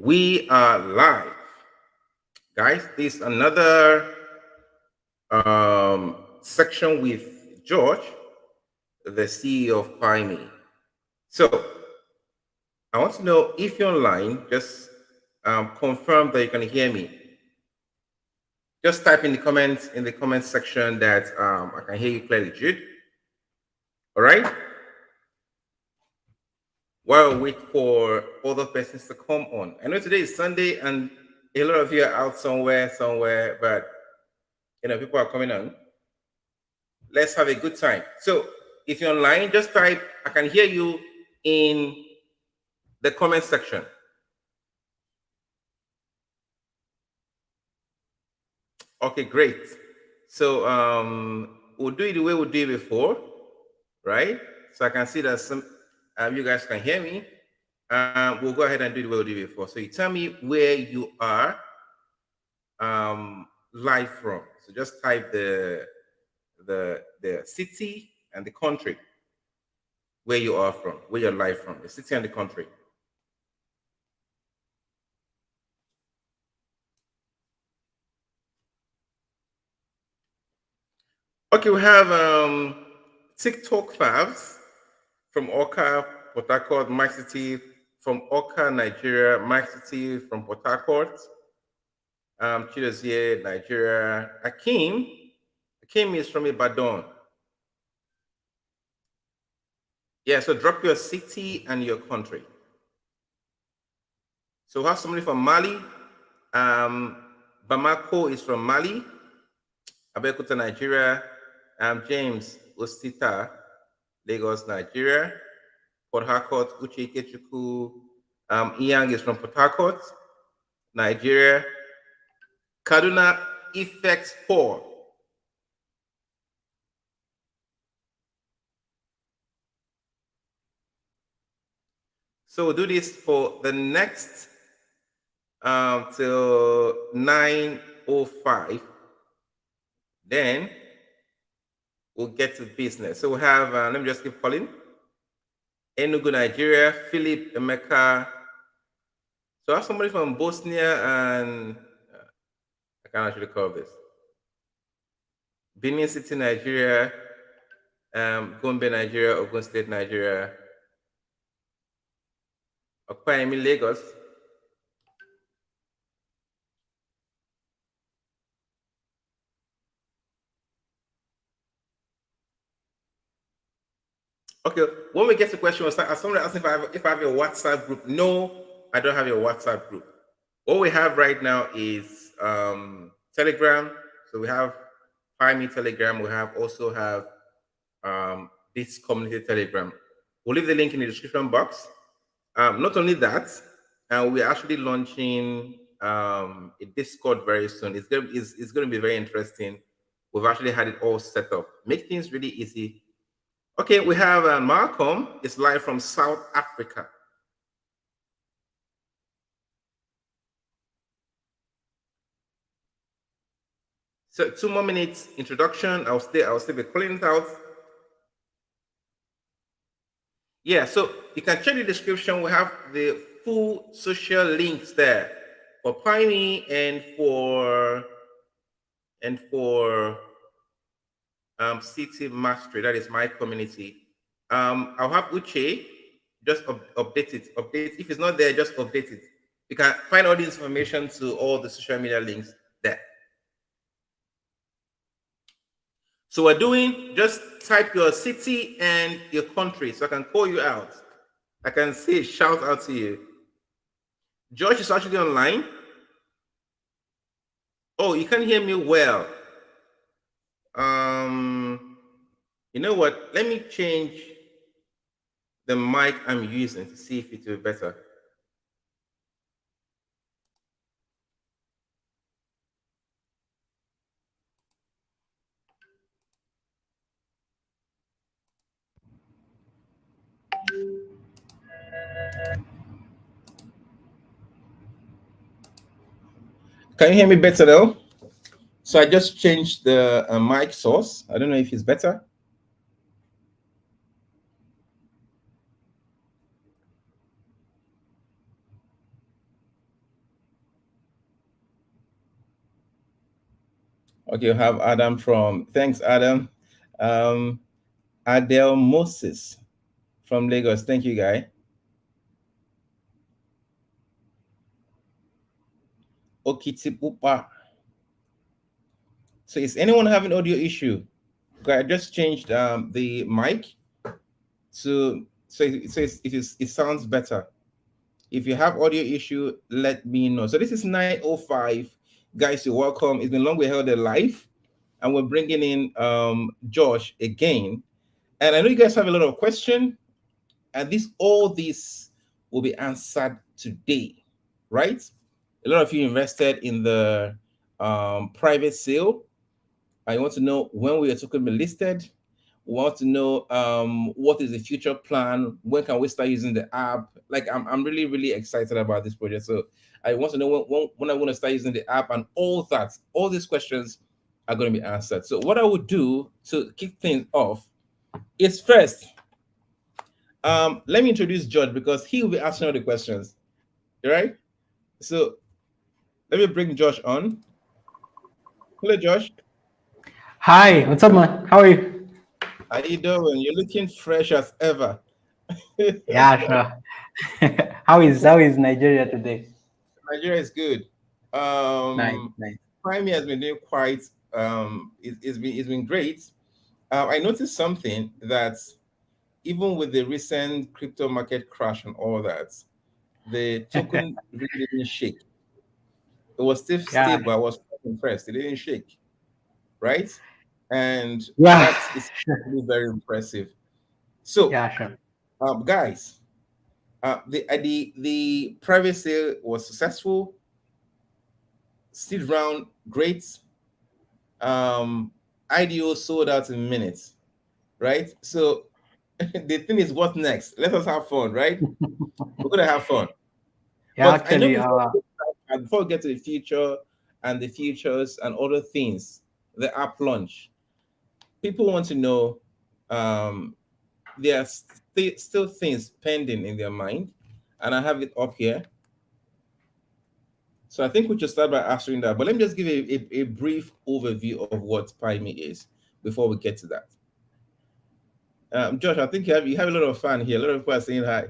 We are live. Guys, this is another section with George, the CEO of Pieme. So I want to know if you're online, just confirm that you can hear me. Just type in the comments section that I can hear you clearly, Jude. All right. While we wait for other persons to come on. I know today is Sunday and a lot of you are out somewhere, but people are coming on. Let's have a good time. So if you're online, just type, I can hear you in the comment section. Okay, great. So we'll do it the way we did before, right? So I can see that some you guys can hear me. We'll go ahead and do the way we did before. So you tell me where you are live from. So just type the city and the country where you are from, where you're live from, the city and the country. Okay, we have TikTok Favs from Oka, Port Harcourt, Mike City from Oka, Nigeria, Mike City from Port Harcourt, Chidozie, Nigeria, Akim is from Ibadan. Yeah, so drop your city and your country. So we have somebody from Mali. Bamako is from Mali. Abeokuta, Nigeria. James Ostita, Lagos, Nigeria. Port Harcourt, Uche Ikechukwu. Iyang is from Port Harcourt, Nigeria. Kaduna Effects 4. So we'll do this for the next till 9:05. Then we'll get to business. So we have, let me just keep calling. Enugu, Nigeria, Philip Emeka. So I have somebody from Bosnia and I can't actually call this. Benin City, Nigeria, Gombe, Nigeria, Ogun State, Nigeria, Pieme, Lagos. Okay, when we get to questions, somebody asked if I have a WhatsApp group. No, I don't have a WhatsApp group. What we have right now is Telegram. So we have Pieme Telegram. We also have this community Telegram. We'll leave the link in the description box. Not only that, we're actually launching a Discord very soon. It's going to be very interesting. We've actually had it all set up. Make things really easy. Okay, we have Malcolm. It's live from South Africa. So 2 more minutes introduction. I'll still be calling it out. Yeah, so you can check the description. We have the full social links there for Pieme and for City Mastery. That is my community. I'll have Uche just update it. If it's not there, just update it. You can find all the information to all the social media links there. So we're doing, just type your city and your country so I can call you out. I can say shout out to you. George is actually online. Oh, you can hear me well. You know what? Let me change the mic I'm using to see if it will be better. Can you hear me better though? So I just changed the mic source. I don't know if it's better. Okay, we have Adam from. Thanks, Adam. Um, Adele Moses from Lagos. Thank you, guy. Okitipupa. So is anyone having audio issue? Okay, I just changed the mic to it sounds better. If you have audio issue, let me know. So this is 9:05. Guys, you're welcome. It's been long we held a live, and we're bringing in Josh again. And I know you guys have a lot of questions, and this will be answered today, right? A lot of you invested in the private sale. I want to know when we are going to be listed. We want to know what is the future plan. When can we start using the app? Like I'm really really excited about this project. So I want to know when I want to start using the app and all that. All these questions are going to be answered. So what I would do to kick things off is first, let me introduce George because he will be asking all the questions. All right. So let me bring Josh on. Hello, Josh. Hi, what's up, man? How are you? How you doing? You're looking fresh as ever. Yeah, sure. How is Nigeria today? Nigeria is good. Nice, Um, nice. Prime has been doing quite. It's been great. I noticed something that even with the recent crypto market crash and all that, the token really didn't shake. It was still Yeah, stable. I was quite impressed. It didn't shake, right? And yeah, that is sure. actually very impressive. So, Yeah, sure. guys, the private sale was successful. Seed round, great. IDO sold out in minutes, right? So the thing is, what next? Let us have fun, right? We're gonna have fun. Yeah, But I know actually, before we get to the future and the futures and other things, the app launch, people want to know um, there are still things pending in their mind, and I have it up here. So I think we should start by answering that. But let me just give a brief overview of what Pieme is before we get to that. Josh, I think you have a lot of fun here. A lot of people are saying hi.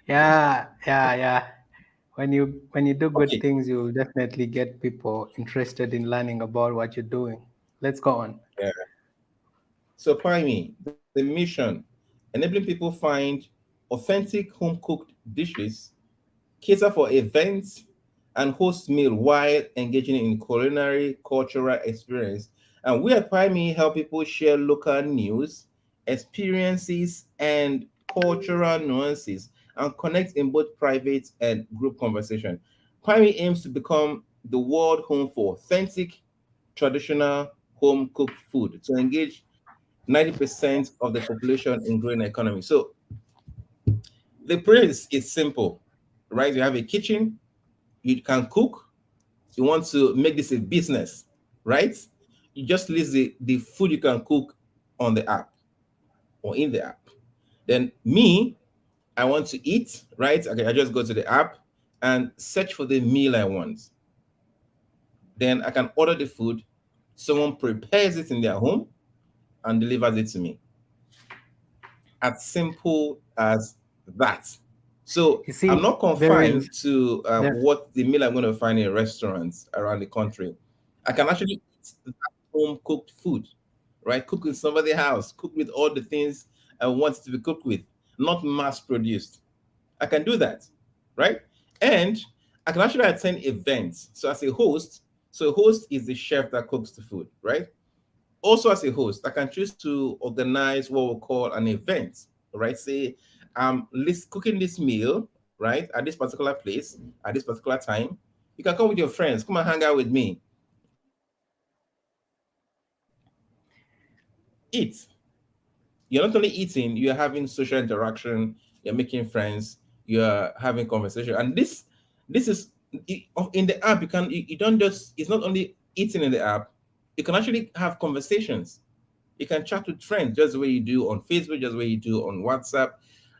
yeah. When you do good Okay. things, you'll definitely get people interested in learning about what you're doing. Let's go on. Yeah. So Pieme, the mission, enabling people find authentic home cooked dishes, cater for events, and host meal while engaging in culinary cultural experience. And we at Pieme help people share local news, experiences, and cultural nuances and connect in both private and group conversation. Pieme aims to become the world home for authentic, traditional home cooked food to engage 90% of the population in growing economy. So the premise is simple, right? You have a kitchen, you can cook, you want to make this a business, right? You just list the food you can cook on the app or in the app. Then me, I want to eat, right? Okay, I just go to the app and search for the meal I want. Then I can order the food, someone prepares it in their home and delivers it to me. As simple as that. So You I'm see, not there is confined to there. what the meal I'm going to find in restaurants around the country. I can actually eat that home cooked food, right? Cook in somebody's house, cook with all the things I want it to be cooked with, not mass produced. I can do that, right? And I can actually attend events. So as a host, so a host is the chef that cooks the food, right? Also as a host, I can choose to organize what we call an event, right? Say cooking this meal, right, at this particular place at this particular time. You can come with your friends, come and hang out with me, eat. You're not only eating, you're having social interaction, you're making friends, you're having conversation. And this is in the app. You don't just, it's not only eating in the app, you can actually have conversations. You can chat with friends just the way you do on Facebook, just the way you do on WhatsApp,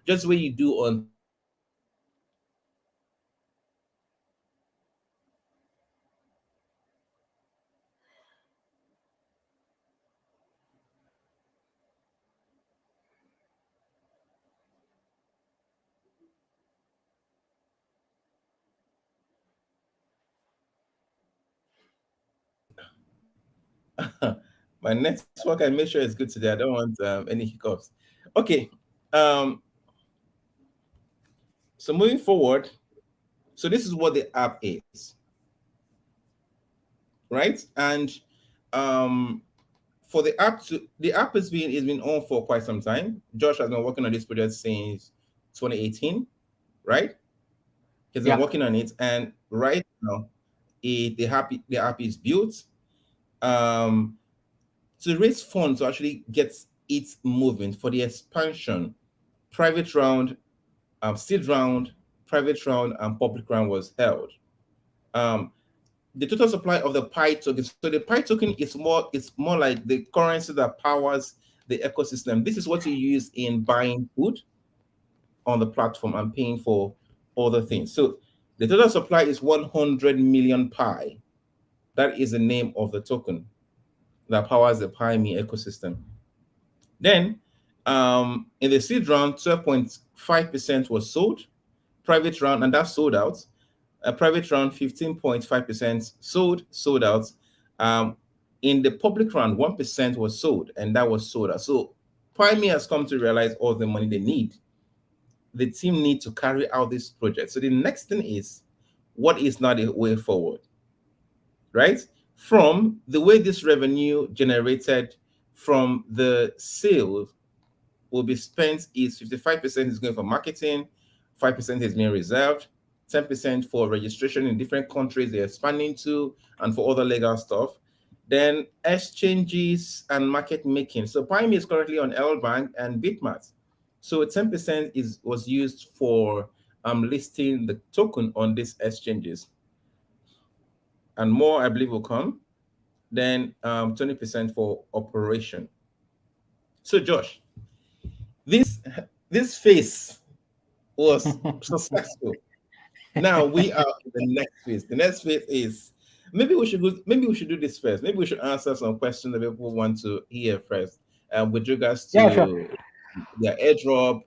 just the way you do on Telegram. You can chat with your friends, My network, I make sure it's good today. I don't want any hiccups. Okay. Um, so moving forward, so this is what the app is, right? And um, for the app has been on for quite some time. Josh has been working on this project since 2018, right? He's been Yeah. working on it, and right now, the app is built. Um, to raise funds to actually get it moving for the expansion, private round, seed round, private round, and public round was held. Um, the total supply of the Pi token. So the Pi token it's more like the currency that powers the ecosystem. This is what you use in buying food on the platform and paying for other things. So the total supply is 100 million Pi. That is the name of the token that powers the Pieme ecosystem. Then, in the seed round, 12.5% was sold. Private round, and that sold out. A private round, 15.5% sold out. Um, in the public round, 1% was sold, and that was sold out. So, Pieme has come to realize all the money they need. The team need to carry out this project. So, the next thing is, what is now the way forward, right? From the way this revenue generated from the sales will be spent is 55% is going for marketing, 5% is being reserved, 10% for registration in different countries they're expanding to, and for other legal stuff. Then exchanges and market making. So Pieme is currently on L Bank and Bitmart. So 10% was used for listing the token on these exchanges. And more, I believe, will come. Then 20% for operation. So Josh, this this phase was successful. Now we are in the next phase. The next phase is maybe we should do this first. Maybe we should answer some questions that people want to hear first. With regards Yeah, sure. to their airdrop,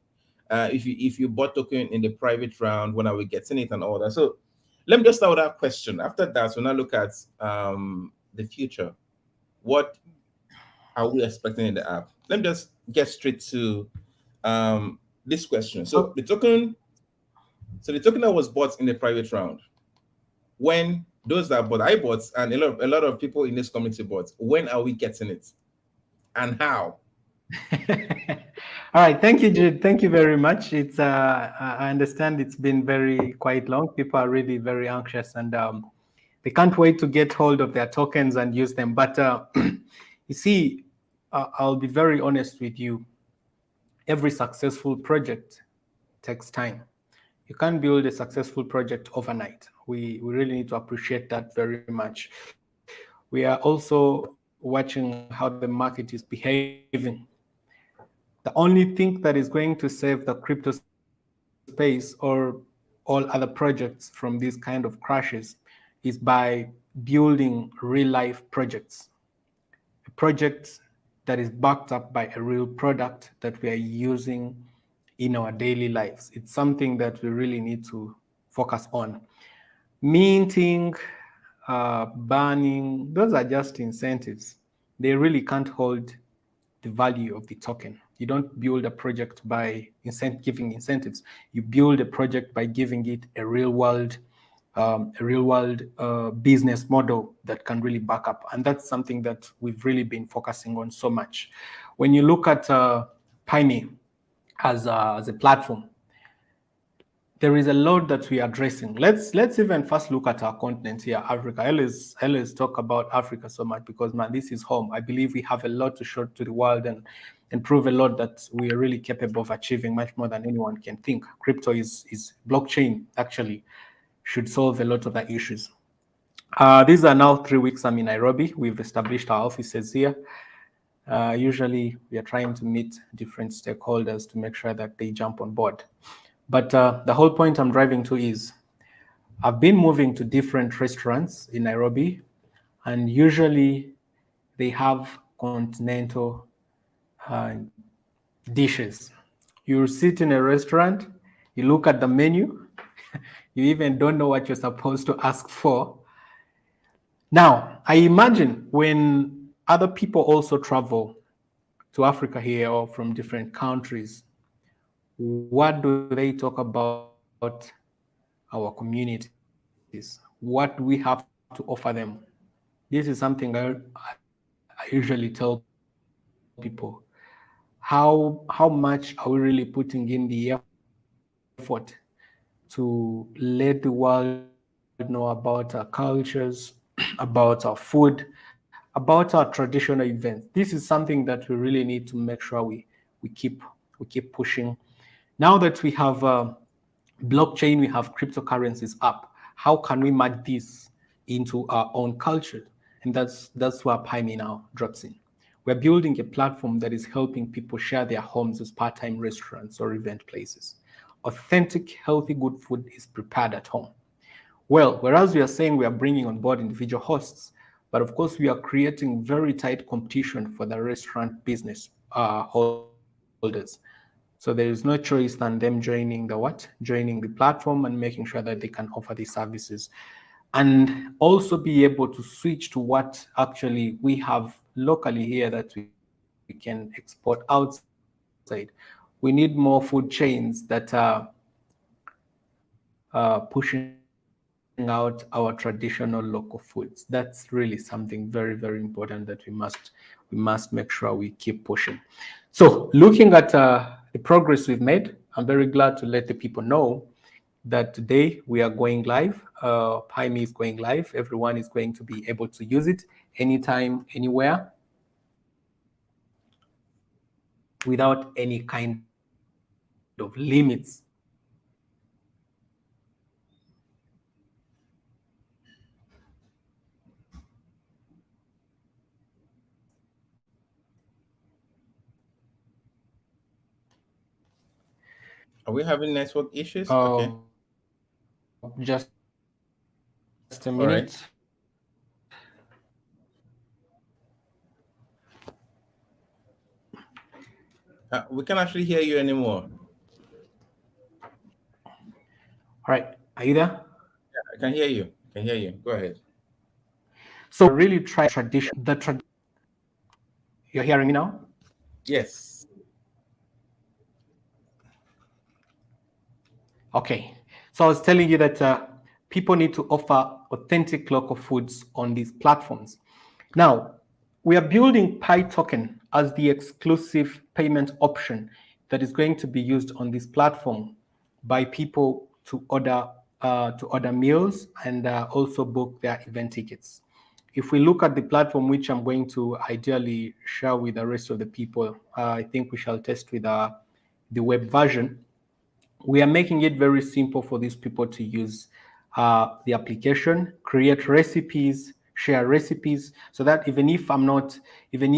if you bought token in the private round, when are we getting it and all that. So let me just start with that question. After that, we'll now look at the future. What are we expecting in the app? Let me just get straight to this question. Oh, So the token that was bought in the private round, when those that bought, I bought, and a lot of people in this community bought, when are we getting it and how? all right. Thank you, Jude. Thank you very much. It's I understand it's been very quite long. People are really very anxious, and they can't wait to get hold of their tokens and use them. But you see, I'll be very honest with you. Every successful project takes time. You can't build a successful project overnight. We really need to appreciate that very much. We are also watching how the market is behaving. The only thing that is going to save the crypto space or all other projects from these kind of crashes is by building real life projects. A project that is backed up by a real product that we are using in our daily lives. It's something that we really need to focus on. Minting, banning, those are just incentives. They really can't hold the value of the token. You don't build a project by giving incentives. You build a project by giving it a real world business model that can really back up. And that's something that we've really been focusing on so much. When you look at Pieme as a platform, there is a lot that we are addressing. Let's even first look at our continent here, Africa. I always talk about Africa so much because, man, this is home. I believe we have a lot to show to the world and prove a lot that we are really capable of achieving much more than anyone can think. Crypto is blockchain actually should solve a lot of the issues. These are now 3 weeks I'm in Nairobi. We've established our offices here. Usually we are trying to meet different stakeholders to make sure that they jump on board. But the whole point I'm driving to is I've been moving to different restaurants in Nairobi, and usually they have continental dishes. You sit in a restaurant, you look at the menu, you even don't know what you're supposed to ask for. Now, I imagine when other people also travel to Africa here or from different countries, what do they talk about our communities? What do we have to offer them? This is something I usually tell people. How much are we really putting in the effort to let the world know about our cultures, about our food, about our traditional events? This is something that we really need to make sure we keep pushing. Now that we have blockchain, we have cryptocurrencies up, how can we match this into our own culture? And that's where Pieme now drops in. We're building a platform that is helping people share their homes as part-time restaurants or event places. Authentic, healthy, good food is prepared at home. Well, whereas we are saying we are bringing on board individual hosts, but of course we are creating very tight competition for the restaurant business holders. So there is no choice than them joining joining the platform and making sure that they can offer these services, and also be able to switch to what actually we have locally here that we can export outside. We need more food chains that are pushing out our traditional local foods. That's really something very, very important that we must make sure we keep pushing. So, looking at the progress we've made, I'm very glad to let the people know that today we are going live. Pieme is going live. Everyone is going to be able to use it anytime, anywhere, without any kind of limits. Are we having network issues? Okay. Just a minute. All right. We can't actually hear you anymore. All right, are you there? Yeah, I can hear you. I can hear you. Go ahead. So really try You're hearing me now? Yes. Okay. So I was telling you that people need to offer authentic local foods on these platforms. Now, we are building Pi token as the exclusive payment option that is going to be used on this platform by people to order meals and also book their event tickets. If we look at the platform, which I'm going to ideally share with the rest of the people, I think we shall test with the web version. We are making it very simple for these people to use the application, create recipes, share recipes, so that even if I'm not in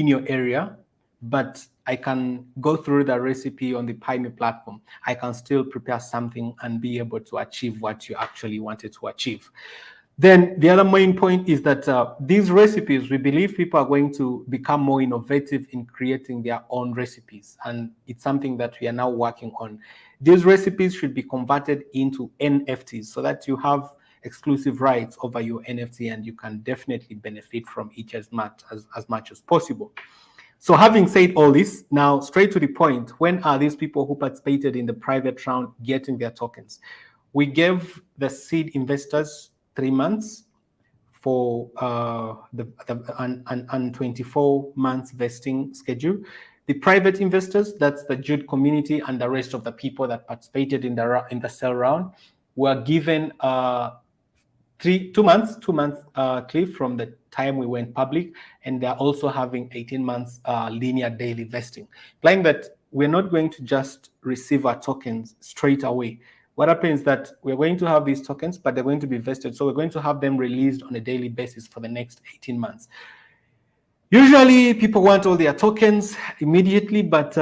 your area, but I can go through the recipe on the Pieme platform, I can still prepare something and be able to achieve what you actually wanted to achieve. Then the other main point is that these recipes, we believe people are going to become more innovative in creating their own recipes. And it's something that we are now working on. These recipes should be converted into NFTs so that you have exclusive rights over your NFT and you can definitely benefit from it as much as possible. So having said all this, now straight to the point, when are these people who participated in the private round getting their tokens? We gave the seed investors 3 months for and 24 months vesting schedule. The private investors, that's the Jude community and the rest of the people that participated in the sell round, were given 2 months cliff from the time we went public, and they're also having 18 months linear daily vesting, implying that we're not going to just receive our tokens straight away. What happens is that we're going to have these tokens, but they're going to be vested. So we're going to have them released on a daily basis for the next 18 months. Usually people want all their tokens immediately, but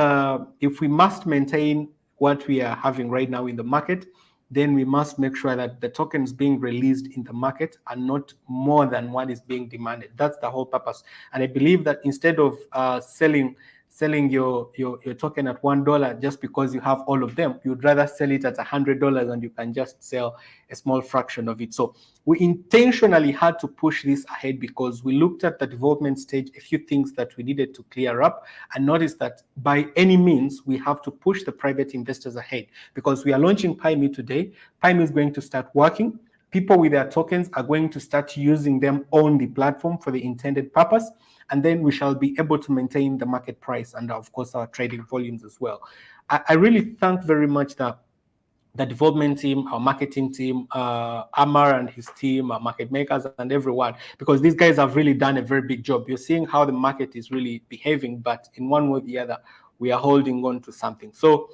if we must maintain what we are having right now in the market, then we must make sure that the tokens being released in the market are not more than what is being demanded. That's the whole purpose. And I believe that instead of selling selling your token at $1 just because you have all of them. You'd rather sell it at $100 and you can just sell a small fraction of it. So we intentionally had to push this ahead because we looked at the development stage, a few things that we needed to clear up, and noticed that by any means we have to push the private investors ahead because we are launching Pieme today. Pieme is going to start working. People with their tokens are going to start using them on the platform for the intended purpose, and then we shall be able to maintain the market price and, of course, our trading volumes as well. I really thank very much the development team, our marketing team, Amar and his team, our market makers, and everyone, because these guys have really done a very big job. You're seeing how the market is really behaving, but in one way or the other, we are holding on to something. So,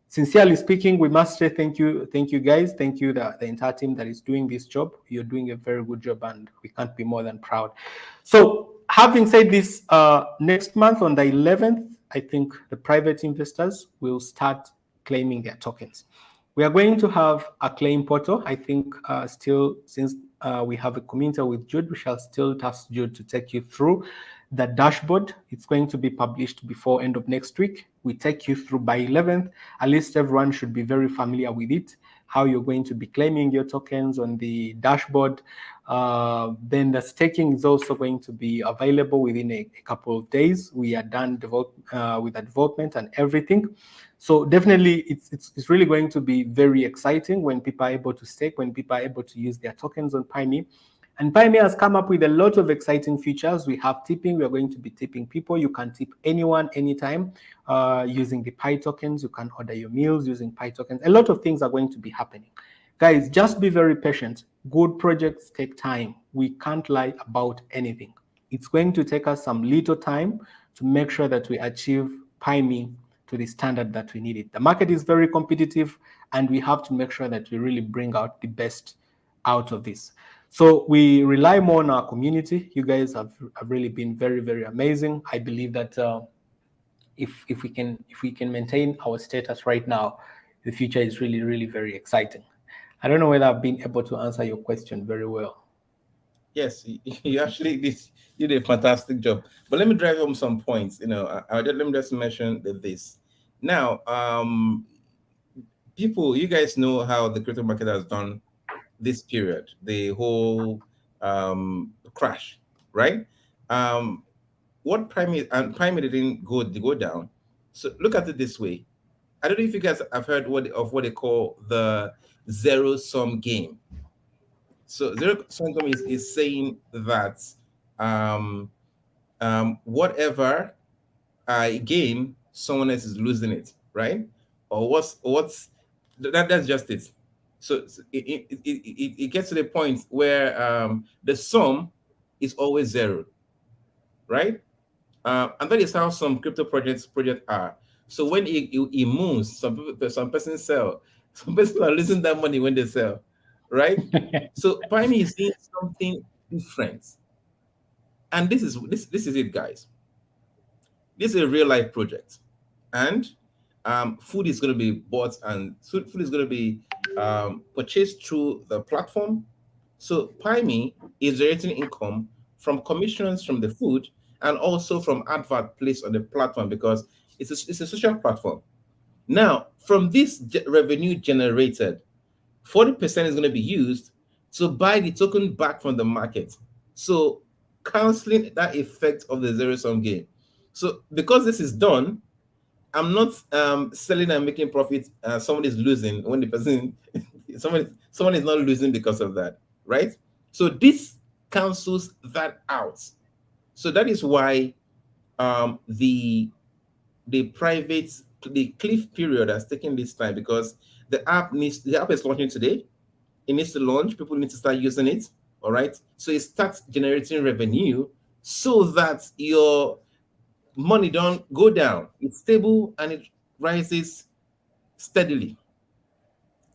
sincerely speaking, we must say thank you guys, thank you the entire team that is doing this job. You're doing a very good job, and we can't be more than proud. So, having said this, next month on the 11th, I think the private investors will start claiming their tokens. We are going to have a claim portal. I think still, since we have a community with Jude, we shall still task Jude to take you through the dashboard. It's going to be published before end of next week. We take you through by 11th. At least everyone should be very familiar with it, how you're going to be claiming your tokens on the dashboard. Then the staking is also going to be available within a couple of days. We are done with the development and everything. So definitely, it's really going to be very exciting when people are able to stake, when people are able to use their tokens on Pieme. And Pieme has come up with a lot of exciting features. We have tipping. We are going to be tipping people. You can tip anyone, anytime, using the Pi tokens. You can order your meals using Pi tokens. A lot of things are going to be happening. Guys, just be very patient. Good projects take time. We can't lie about anything. It's going to take us some little time to make sure that we achieve Pieme to the standard that we need it. The market is very competitive, and we have to make sure that we really bring out the best out of this. So we rely more on our community. You guys have really been very, very amazing. I believe that if we can maintain our status right now, the future is really, really very exciting. I don't know whether I've been able to answer your question very well. Yes, you actually did a fantastic job. But let me drive home some points. Let me just mention this. Now, you guys know how the crypto market has done this period, the whole crash, right? What Pieme didn't go down. So look at it this way. I don't know if you guys have heard what they call the zero-sum game. So zero-sum game is saying that whatever I gain, someone else is losing it, right? Or what's that's just it. So it gets to the point where the sum is always zero, right? And that is how some crypto projects are. So when it moves, some persons sell, some persons are losing that money when they sell, right? So Pieme is doing something different, and this is it, guys. This is a real life project, and food is going to be bought, and food is going to be purchased through the platform. So Pieme is generating income from commissions from the food and also from advert placed on the platform because it's a social platform. Now, from this revenue generated, 40% is going to be used to buy the token back from the market. So canceling that effect of the zero-sum game. So because this is done, I'm not selling and making profit. Someone is losing when the person, someone is not losing because of that, right? So this cancels that out. So that is why the cliff period has taken this time because the app is launching today. It needs to launch. People need to start using it. All right. So it starts generating revenue so that your money don't go down. It's stable and it rises steadily.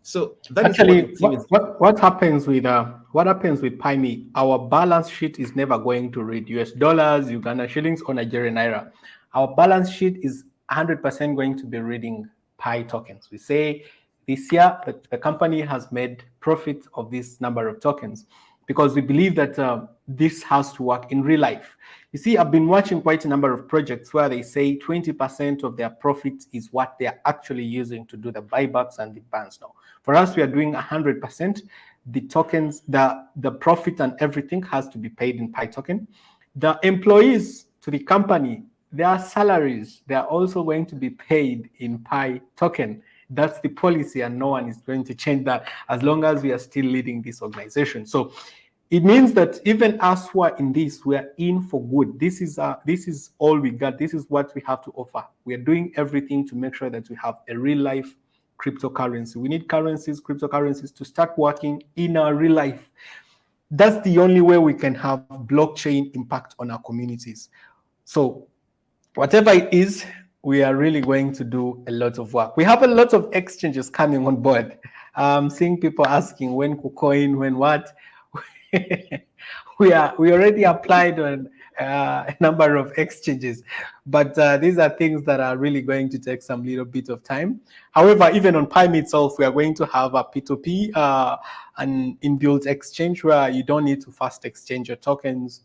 So that Actually, is what the team is. what happens with Pieme? Our balance sheet is never going to read US dollars, Uganda shillings, or Nigerian naira. Our balance sheet is 100% going to be reading Pi tokens. We say this year that the company has made profit of this number of tokens. because we believe that this has to work in real life. You see, I've been watching quite a number of projects where they say 20% of their profit is what they are actually using to do the buybacks and the bans now. For us, we are doing 100%. The tokens, the profit and everything has to be paid in Pi token. The employees to the company, their salaries, they are also going to be paid in Pi token. That's the policy, and no one is going to change that as long as we are still leading this organization. So it means that even us who are in this, we are in for good. This is all we got. This is what we have to offer. We are doing everything to make sure that we have a real life cryptocurrency. We need currencies, cryptocurrencies to start working in our real life. That's the only way we can have blockchain impact on our communities. So whatever it is, we are really going to do a lot of work. We have a lot of exchanges coming on board. Seeing people asking when KuCoin, when what. we already applied on a number of exchanges, but these are things that are really going to take some little bit of time. However, even on Pieme itself, we are going to have a P2P, an inbuilt exchange where you don't need to fast exchange your tokens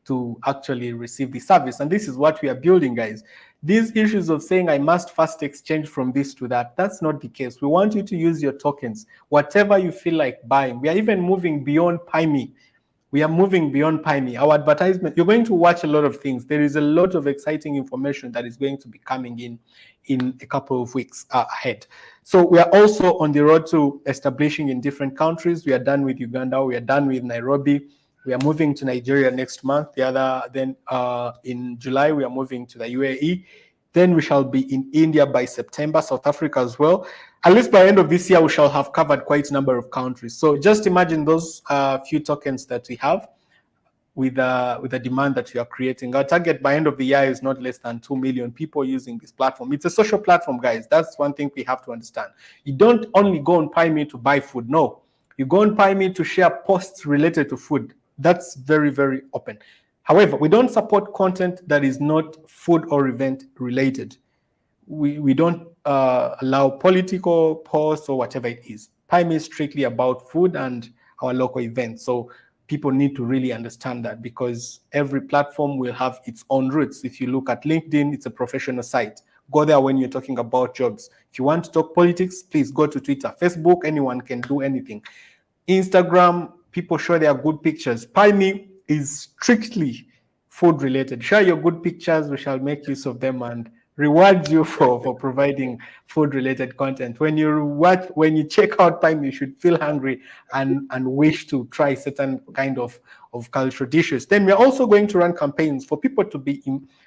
to actually receive the service. And this is what we are building, guys. These issues of saying I must fast exchange from this to that, that's not the case. We want you to use your tokens, whatever you feel like buying. We are even moving beyond Pieme. We are moving beyond Pieme. Our advertisement, you're going to watch a lot of things. There is a lot of exciting information that is going to be coming in a couple of weeks ahead. So we are also on the road to establishing in different countries. We are done with Uganda. We are done with Nairobi. We are moving to Nigeria next month. Then in July, we are moving to the UAE. Then we shall be in India by September, South Africa as well. At least by the end of this year, we shall have covered quite a number of countries. So just imagine those few tokens that we have with the demand that we are creating. Our target by end of the year is not less than 2 million people using this platform. It's a social platform, guys. That's one thing we have to understand. You don't only go on Pieme to buy food. No, you go on Pieme to share posts related to food. That's very, very open. However, we don't support content that is not food or event related. We don't allow political posts or whatever it is. Pieme is strictly about food and our local events. So people need to really understand that, because every platform will have its own roots. If you look at LinkedIn, it's a professional site. Go there when you're talking about jobs. If you want to talk politics, please go to Twitter. Facebook, anyone can do anything. Instagram, people show their good pictures. Pieme is strictly food related. Share your good pictures. We shall make use of them and reward you for providing food related content. When you check out Pieme, you should feel hungry and wish to try certain kind of cultural dishes. Then we're also going to run campaigns for people to be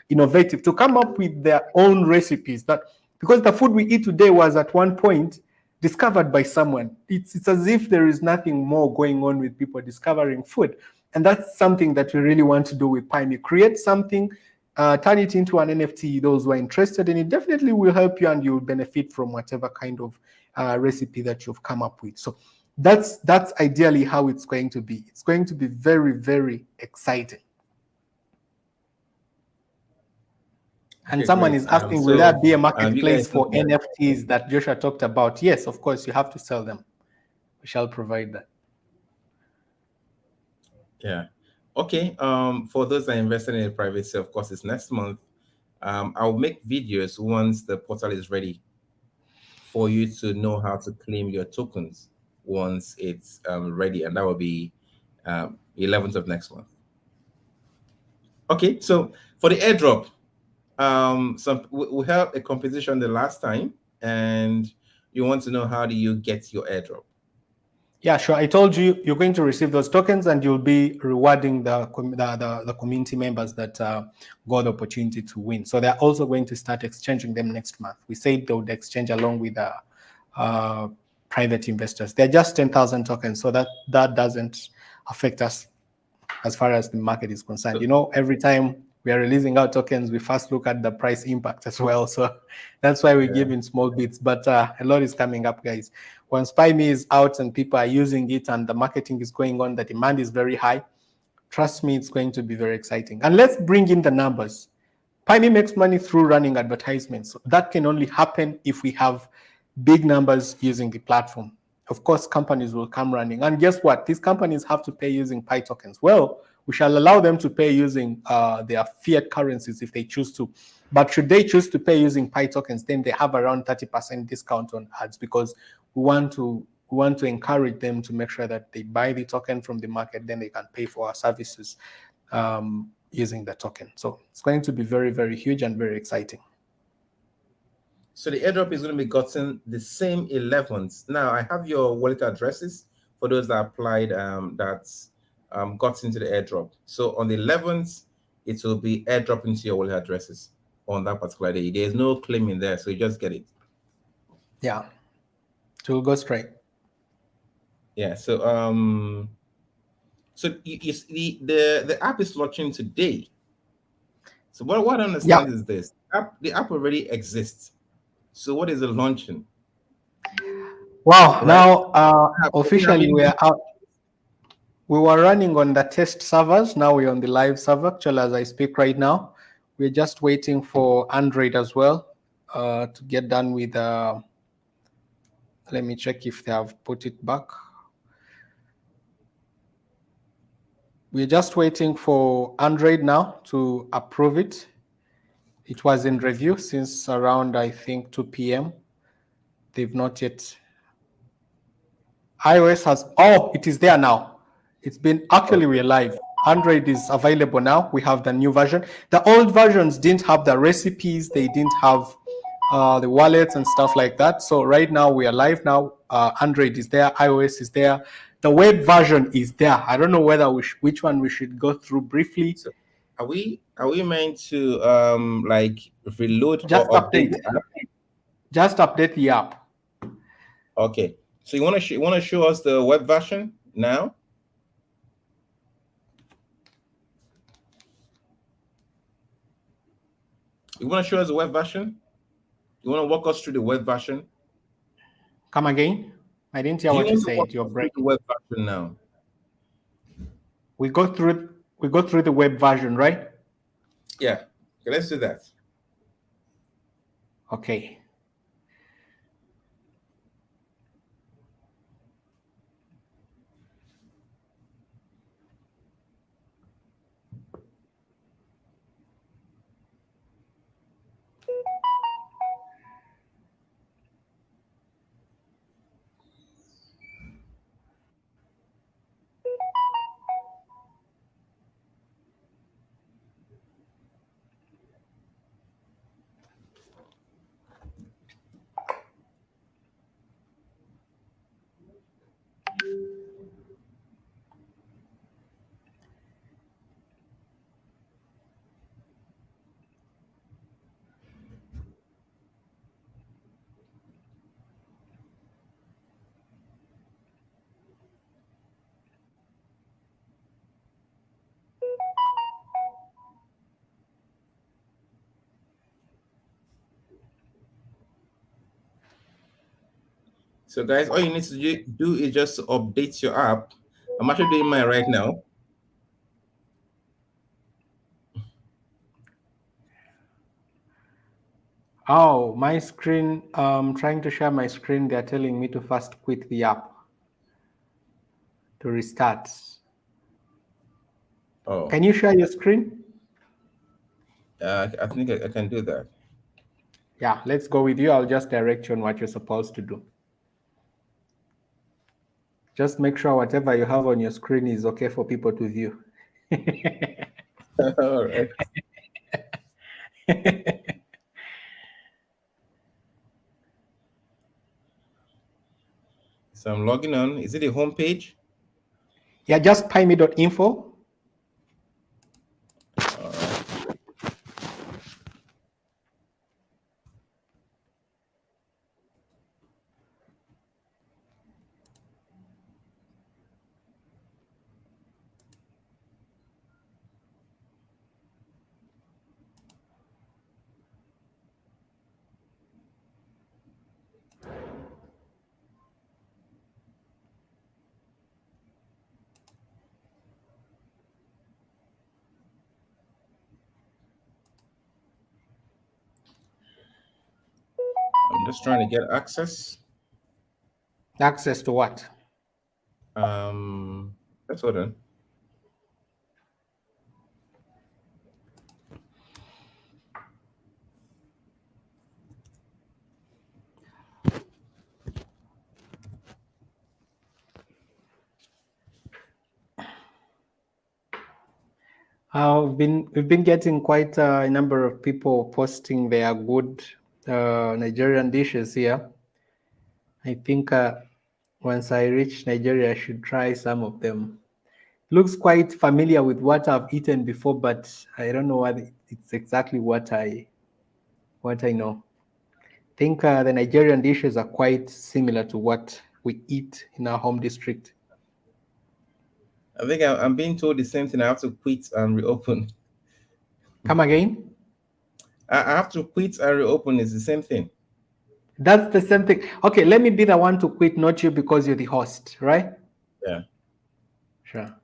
innovative, to come up with their own recipes, that because the food we eat today was at one point discovered by someone. It's as if there is nothing more going on with people discovering food. And that's something that we really want to do with Pieme. Create something, turn it into an NFT. Those who are interested in it definitely will help you, and you'll benefit from whatever kind of recipe that you've come up with. So that's ideally how it's going to be. It's going to be very, very exciting. And someone is asking, will there be a marketplace for NFTs that Joshua talked about? Yes, of course, you have to sell them. We shall provide that. Yeah. Okay. For those that are invested in a private sale, of course, it's next month. I'll make videos once the portal is ready for you to know how to claim your tokens once it's ready, and that will be 11th of next month. Okay. So for the airdrop, we had a competition the last time, and you want to know how do you get your airdrop? Yeah, sure. I told you you're going to receive those tokens, and you'll be rewarding the community members that got the opportunity to win. So they're also going to start exchanging them next month. We said they would exchange along with private investors. They're just 10,000 tokens, so that doesn't affect us as far as the market is concerned. You know, every time we are releasing our tokens, we first look at the price impact as well. So that's why we give in small bits, but a lot is coming up, guys. Once Pieme is out and people are using it and the marketing is going on, the demand is very high. Trust me, it's going to be very exciting. And let's bring in the numbers. Pieme makes money through running advertisements. So that can only happen if we have big numbers using the platform. of course, companies will come running. And guess what? These companies have to pay using Pi tokens. Well, we shall allow them to pay using their fiat currencies if they choose to. But should they choose to pay using Pi tokens, then they have around 30% discount on ads, because we want to encourage them to make sure that they buy the token from the market, then they can pay for our services using the token. So it's going to be very, very huge and very exciting. So the airdrop is going to be gotten the same 11th. Now I have your wallet addresses for those that applied got into the airdrop. So on the 11th, it will be airdrop into your wallet addresses on that particular day. There's no claim in there, so you just get it. Yeah, it will go straight. Yeah. So you see the app is launching today. So what I understand is this: the app already exists. So what is it launching? Wow! Right? Now officially we are out. We were running on the test servers. Now we're on the live server. Actually, as I speak right now, we're just waiting for Android as well to get done with. Let me check if they have put it back. We're just waiting for Android now to approve it. It was in review since around, I think, 2 p.m. They've not yet. iOS has, it is there now. It's been, actually, we're live. Android is available now. We have the new version. The old versions didn't have the recipes. They didn't have the wallets and stuff like that. So right now we are live now. Android is there. iOS is there. The web version is there. I don't know whether which one we should go through briefly. So are we meant to like reload Just or update the app? Just update the app. Okay. So you want to show us the web version now? You want to show us the web version? You want to walk us through the web version? Come again? I didn't hear what you said. You're breaking. The web version now. We go through the web version, right? Yeah. Okay, let's do that. Okay. So guys, all you need to do is just update your app. I'm actually doing mine right now. Oh, my screen, trying to share my screen. They're telling me to first quit the app to restart. Oh. Can you share your screen? I think I can do that. Yeah, let's go with you. I'll just direct you on what you're supposed to do. Just make sure whatever you have on your screen is okay for people to view. All right. So I'm logging on. Is it the home page? Yeah, just pieme.info. All right. I'm just trying to get access. Access to what? Let's hold on. We've been getting quite a number of people posting their good Nigerian dishes here. I think once I reach Nigeria, I should try some of them. Looks quite familiar with what I've eaten before, but I don't know what it's exactly what I know. I think the Nigerian dishes are quite similar to what we eat in our home district. I think I'm being told the same thing. I have to quit and reopen. Come again? I have to quit and reopen. It's the same thing. That's the same thing. Okay, let me be the one to quit, not you, because you're the host, right? Yeah. Sure.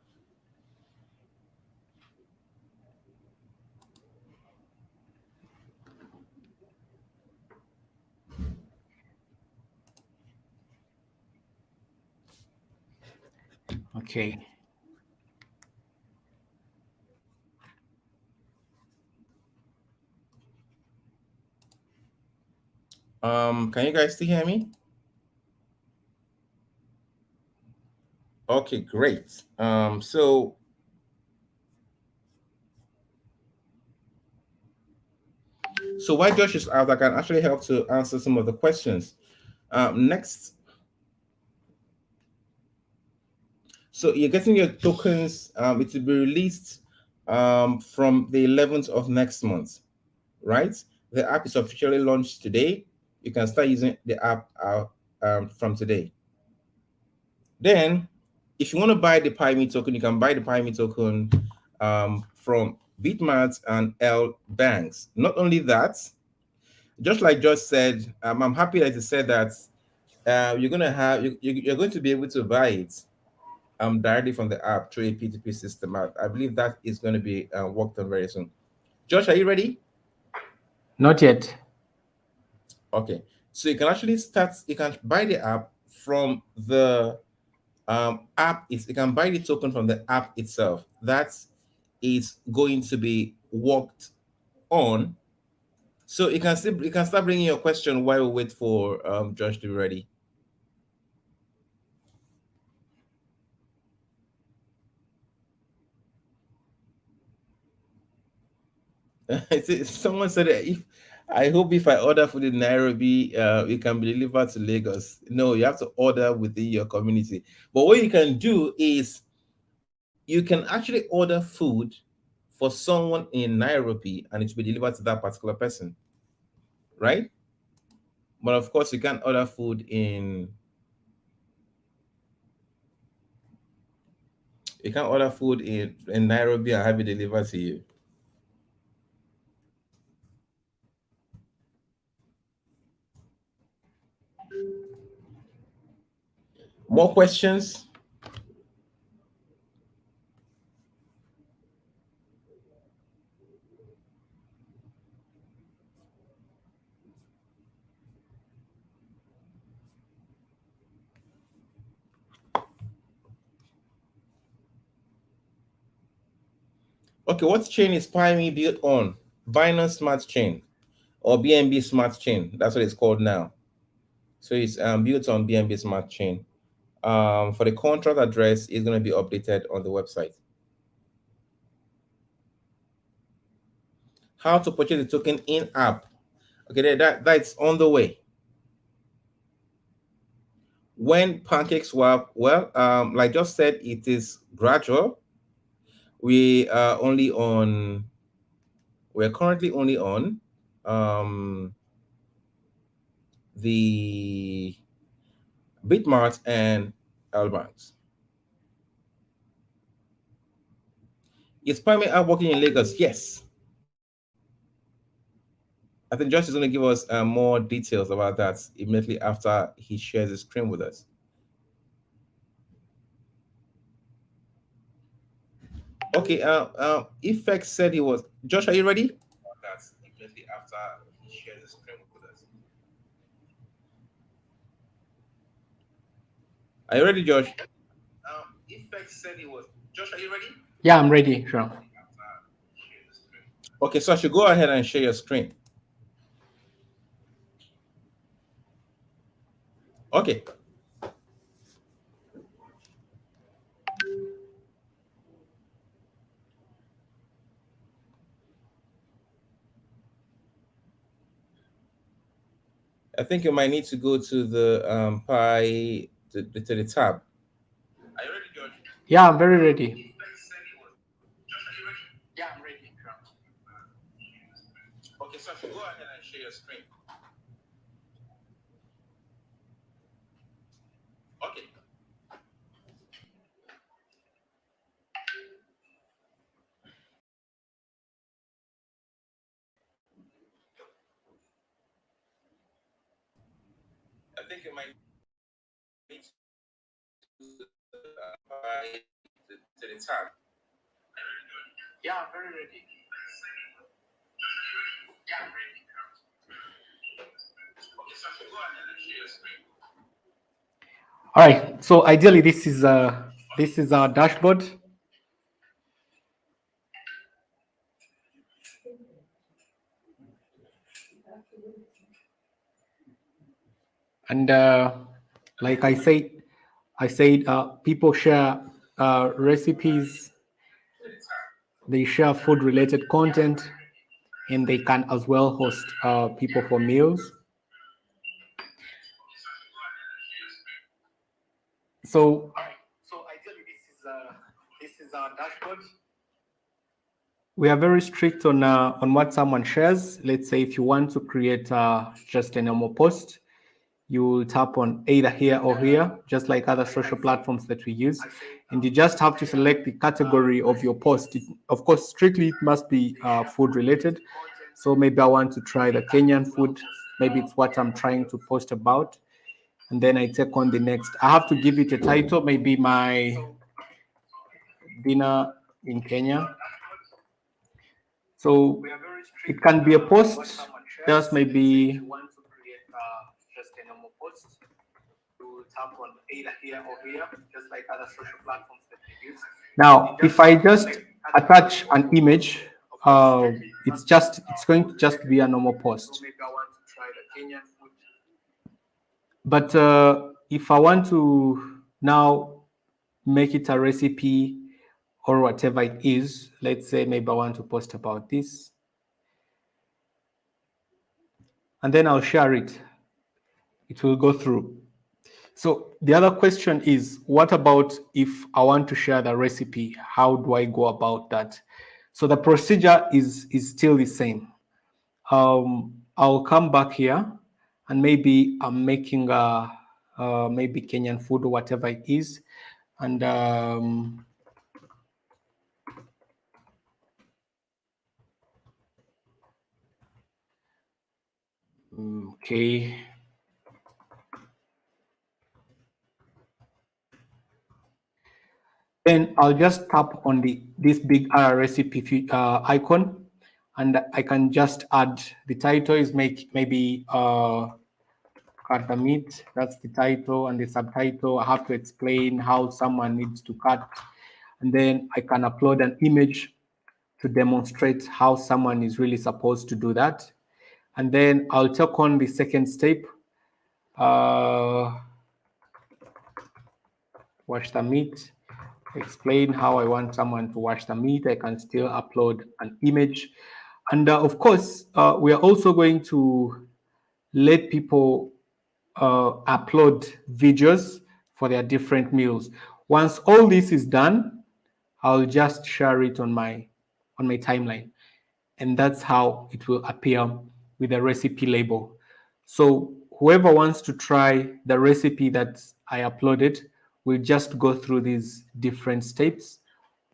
Okay. Can you guys still hear me? Okay, great. So while Josh is out, I can actually help to answer some of the questions. Next, so you're getting your tokens. It will be released from the 11th of next month, right? The app is officially launched today. You can start using the app from today. Then, if you want to buy the Pieme token, you can buy the Pieme token from Bitmart and L banks. Not only that, just like Josh said, I'm happy that he said that you're going to have you're going to be able to buy it directly from the app through a P2P system. I believe that is going to be worked on very soon. Josh, are you ready? Not yet. Okay, so you can actually start. You can buy the app from the app. You can buy the token from the app itself. That is going to be worked on. So you can start bringing your question while we wait for Josh to be ready. Someone said that if I hope if I order food in Nairobi, it can be delivered to Lagos. No, you have to order within your community. But what you can do is you can actually order food for someone in Nairobi and it will be delivered to that particular person, right? But of course, you can't order food in Nairobi and have it delivered to you. More questions? Okay, what chain is Pieme built on? Binance Smart Chain or BNB Smart Chain. That's what it's called now. So it's built on BNB Smart Chain. For the contract address, is going to be updated on the website. How to purchase the token in app? Okay, that's on the way. When PancakeSwap, well, like just said, it is gradual. We are only on. We're currently only on the Bitmart and Albanks. Is Pieme app working in Lagos? Yes. I think Josh is going to give us more details about that immediately after he shares the screen with us. Okay, Effect said he was. Josh, are you ready? That's immediately after he shares the screen with us. Are you ready, Josh? Effect said it was. Josh, are you ready? Yeah, I'm ready. Sure. Okay, so I should go ahead and share your screen. Okay. I think you might need to go to the Pi to the tab. Are you ready, George? Yeah, I'm very ready. Yeah, I'm ready. Okay, so I should go ahead and share your screen. Okay. I think you might need to Pi to the tab. Yeah, I'm very ready. Yeah, I'm ready. Okay, so I should go ahead and share your screen. All right. So ideally, this is our dashboard. And like I said people share recipes, they share food related content, and they can as well host people for meals. So ideally, this is our dashboard. We are very strict on what someone shares. Let's say if you want to create just a normal post, you will tap on either here or here, just like other social platforms that we use. And you just have to select the category of your post. Of course, strictly it must be food related. So maybe I want to try the Kenyan food. Maybe it's what I'm trying to post about. And then I take on the next. I have to give it a title, maybe my dinner in Kenya. So it can be a post, just maybe just a normal post. You tap on either here or here, just like other social platforms that we use. Now, if I just attach an image, it's going to just be a normal post. Maybe I want to try the Kenyan food. But if I want to now make it a recipe or whatever it is, let's say maybe I want to post about this, and then I'll share it. It will go through. So the other question is, what about if I want to share the recipe? How do I go about that? So the procedure is still the same. I'll come back here, and maybe I'm making maybe Kenyan food or whatever it is, and okay. Then I'll just tap on this big recipe icon, and I can just add the title is maybe cut the meat. That's the title, and the subtitle I have to explain how someone needs to cut, and then I can upload an image to demonstrate how someone is really supposed to do that. And then I'll take on the second step. Wash the meat, explain how I want someone to wash the meat. I can still upload an image. And of course, we are also going to let people upload videos for their different meals. Once all this is done, I'll just share it on my timeline. And that's how it will appear with a recipe label. So whoever wants to try the recipe that I uploaded will just go through these different steps.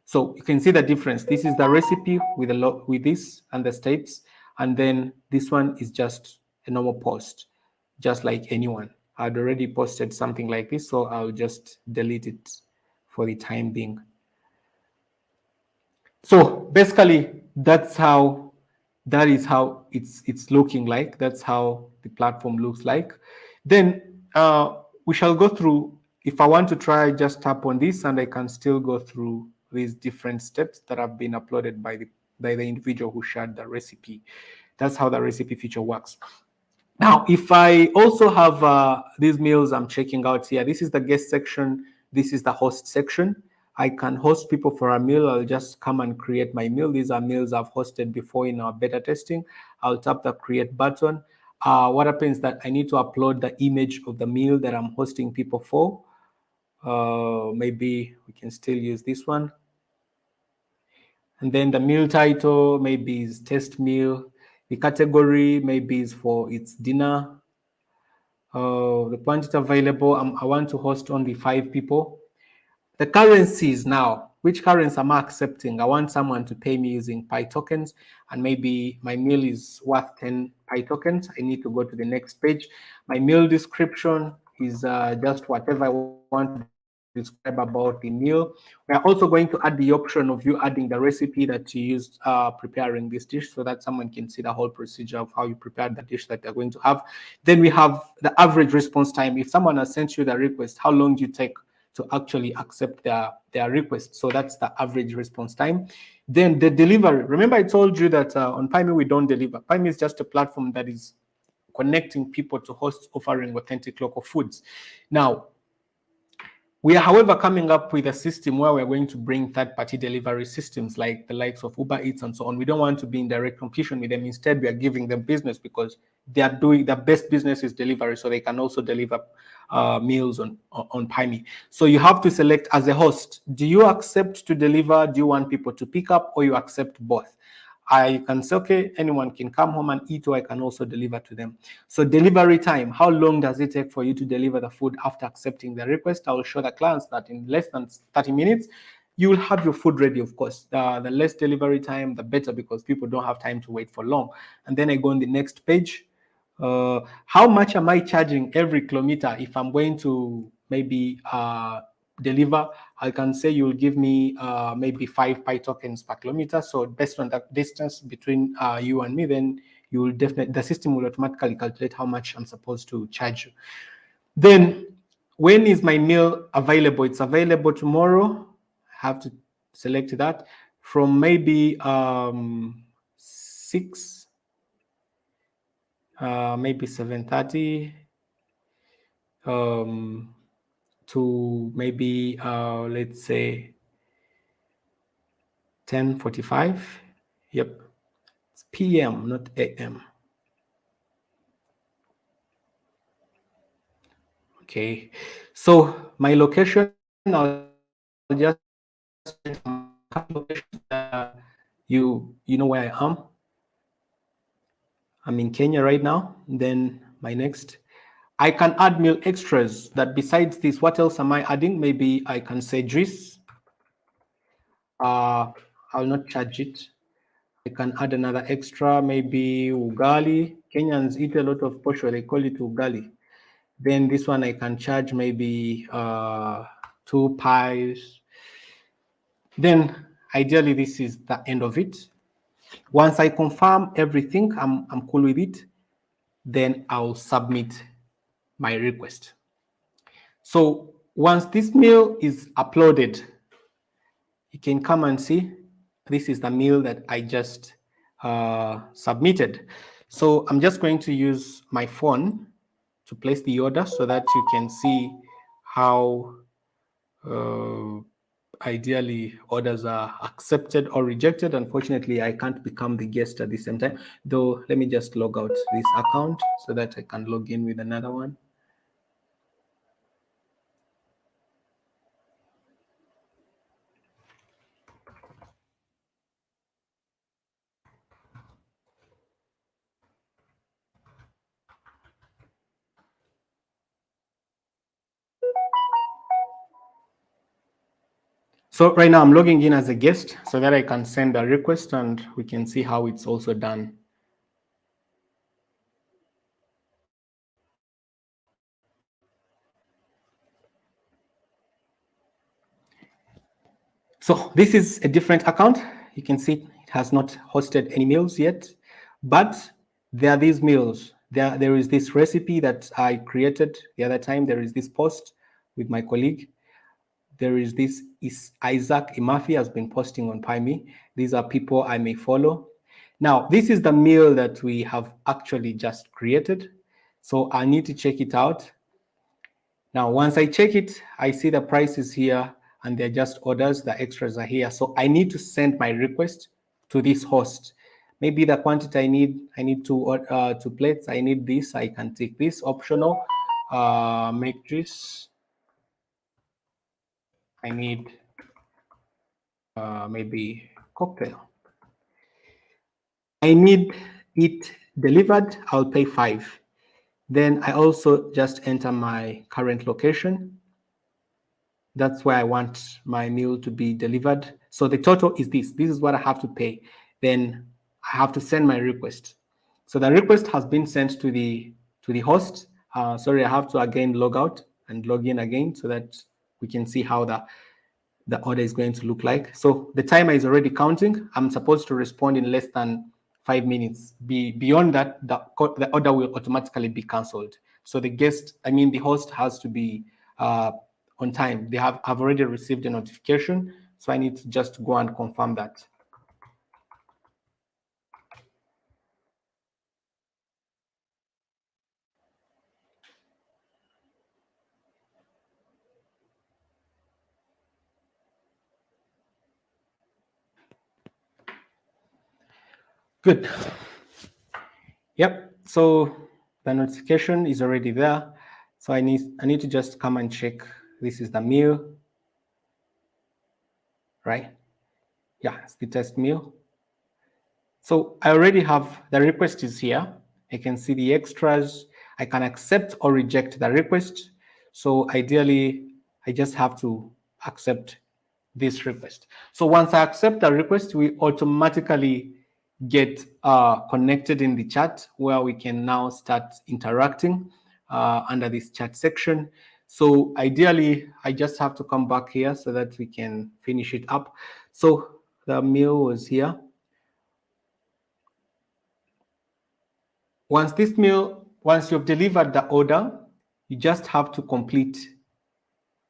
So you can see the difference. This is the recipe with this and the steps, and then this one is just a normal post, just like anyone. I'd already posted something like this, so I'll just delete it for the time being. So basically, that is how it's looking like. That's how the platform looks like. Then we shall go through If I want to try, just tap on this and I can still go through these different steps that have been uploaded by the individual who shared the recipe. That's how the recipe feature works. Now, if I also have these meals I'm checking out here, this is the guest section, this is the host section. I can host people for a meal. I'll just come and create my meal. These are meals I've hosted before in our beta testing. I'll tap the create button. What happens is that I need to upload the image of the meal that I'm hosting people for. Maybe we can still use this one. And then the meal title maybe is test meal. The category maybe is for its dinner. The quantity available, I want to host only 5 people. The currencies now, which currency am I accepting? I want someone to pay me using Pi tokens, and maybe my meal is worth 10 Pi tokens. I need to go to the next page. My meal description is just whatever I want to describe about the meal. We are also going to add the option of you adding the recipe that you used preparing this dish, so that someone can see the whole procedure of how you prepared the dish that they're going to have. Then we have the average response time. If someone has sent you the request, how long do you take to actually accept their request? So that's the average response time. Then the delivery. Remember, I told you that on Pieme we don't deliver. Pieme is just a platform that is connecting people to hosts offering authentic local foods. Now, we are, however, coming up with a system where we're going to bring third-party delivery systems like the likes of Uber Eats and so on. We don't want to be in direct competition with them. Instead, we are giving them business because they are doing the best business is delivery, so they can also deliver meals on Pieme. So you have to select as a host, do you accept to deliver? Do you want people to pick up, or you accept both? I can say, okay, anyone can come home and eat, or I can also deliver to them. So delivery time, how long does it take for you to deliver the food after accepting the request? I will show the clients that in less than 30 minutes, you will have your food ready, of course. The less delivery time, the better, because people don't have time to wait for long. And then I go on the next page. How much am I charging every kilometer if I'm going to maybe deliver? I can say you'll give me maybe 5 Pi tokens per kilometer. So based on the distance between you and me, then you will definitely, the system will automatically calculate how much I'm supposed to charge you. Then when is my meal available? It's available tomorrow. I have to select that from maybe 6, maybe 7:30 to maybe let's say 10:45. Yep, it's PM, not AM. Okay, so my location, I'll just you know where I am. I'm in Kenya right now. Then my next, I can add meal extras. That besides this, what else am I adding? Maybe I can say juice. I'll not charge it. I can add another extra, maybe ugali. Kenyans eat a lot of posho, they call it ugali. Then this one I can charge maybe 2 pies. Then ideally this is the end of it. Once I confirm everything, I'm cool with it, then I'll submit my request. So once this meal is uploaded, you can come and see this is the meal that I just submitted. So I'm just going to use my phone to place the order so that you can see how ideally orders are accepted or rejected. Unfortunately, I can't become the guest at the same time, though. Let me just log out this account so that I can log in with another one. So right now I'm logging in as a guest so that I can send a request and we can see how it's also done. So this is a different account. You can see it has not hosted any meals yet, but there are these meals. There is this recipe that I created the other time. There is this post with my colleague. There is this is Isaac Imafi has been posting on Pieme. These are people I may follow. Now, this is the meal that we have actually just created. So I need to check it out. Now, once I check it, I see the prices here and they're just orders, the extras are here. So I need to send my request to this host. Maybe the quantity I need two plates. I need this. I can take this optional. Make this. I need maybe cocktail. I need it delivered. I'll pay 5. Then I also just enter my current location. That's where I want my meal to be delivered. So the total is this. This is what I have to pay. Then I have to send my request. So the request has been sent to the host. Sorry, I have to again log out and log in again so that we can see how the order is going to look like. So the timer is already counting. I'm supposed to respond in less than 5 minutes. Beyond that, the order will automatically be cancelled. So the host has to be on time. I've already received a notification, so I need to just go and confirm that. Good. Yep. So the notification is already there. So I need to just come and check. This is the meal, right? Yeah, it's the test meal. So I already have the request is here. I can see the extras. I can accept or reject the request. So ideally, I just have to accept this request. So once I accept the request, we automatically get connected in the chat where we can now start interacting under this chat section. So ideally, I just have to come back here so that we can finish it up. So the meal was here. Once you've delivered the order, you just have to complete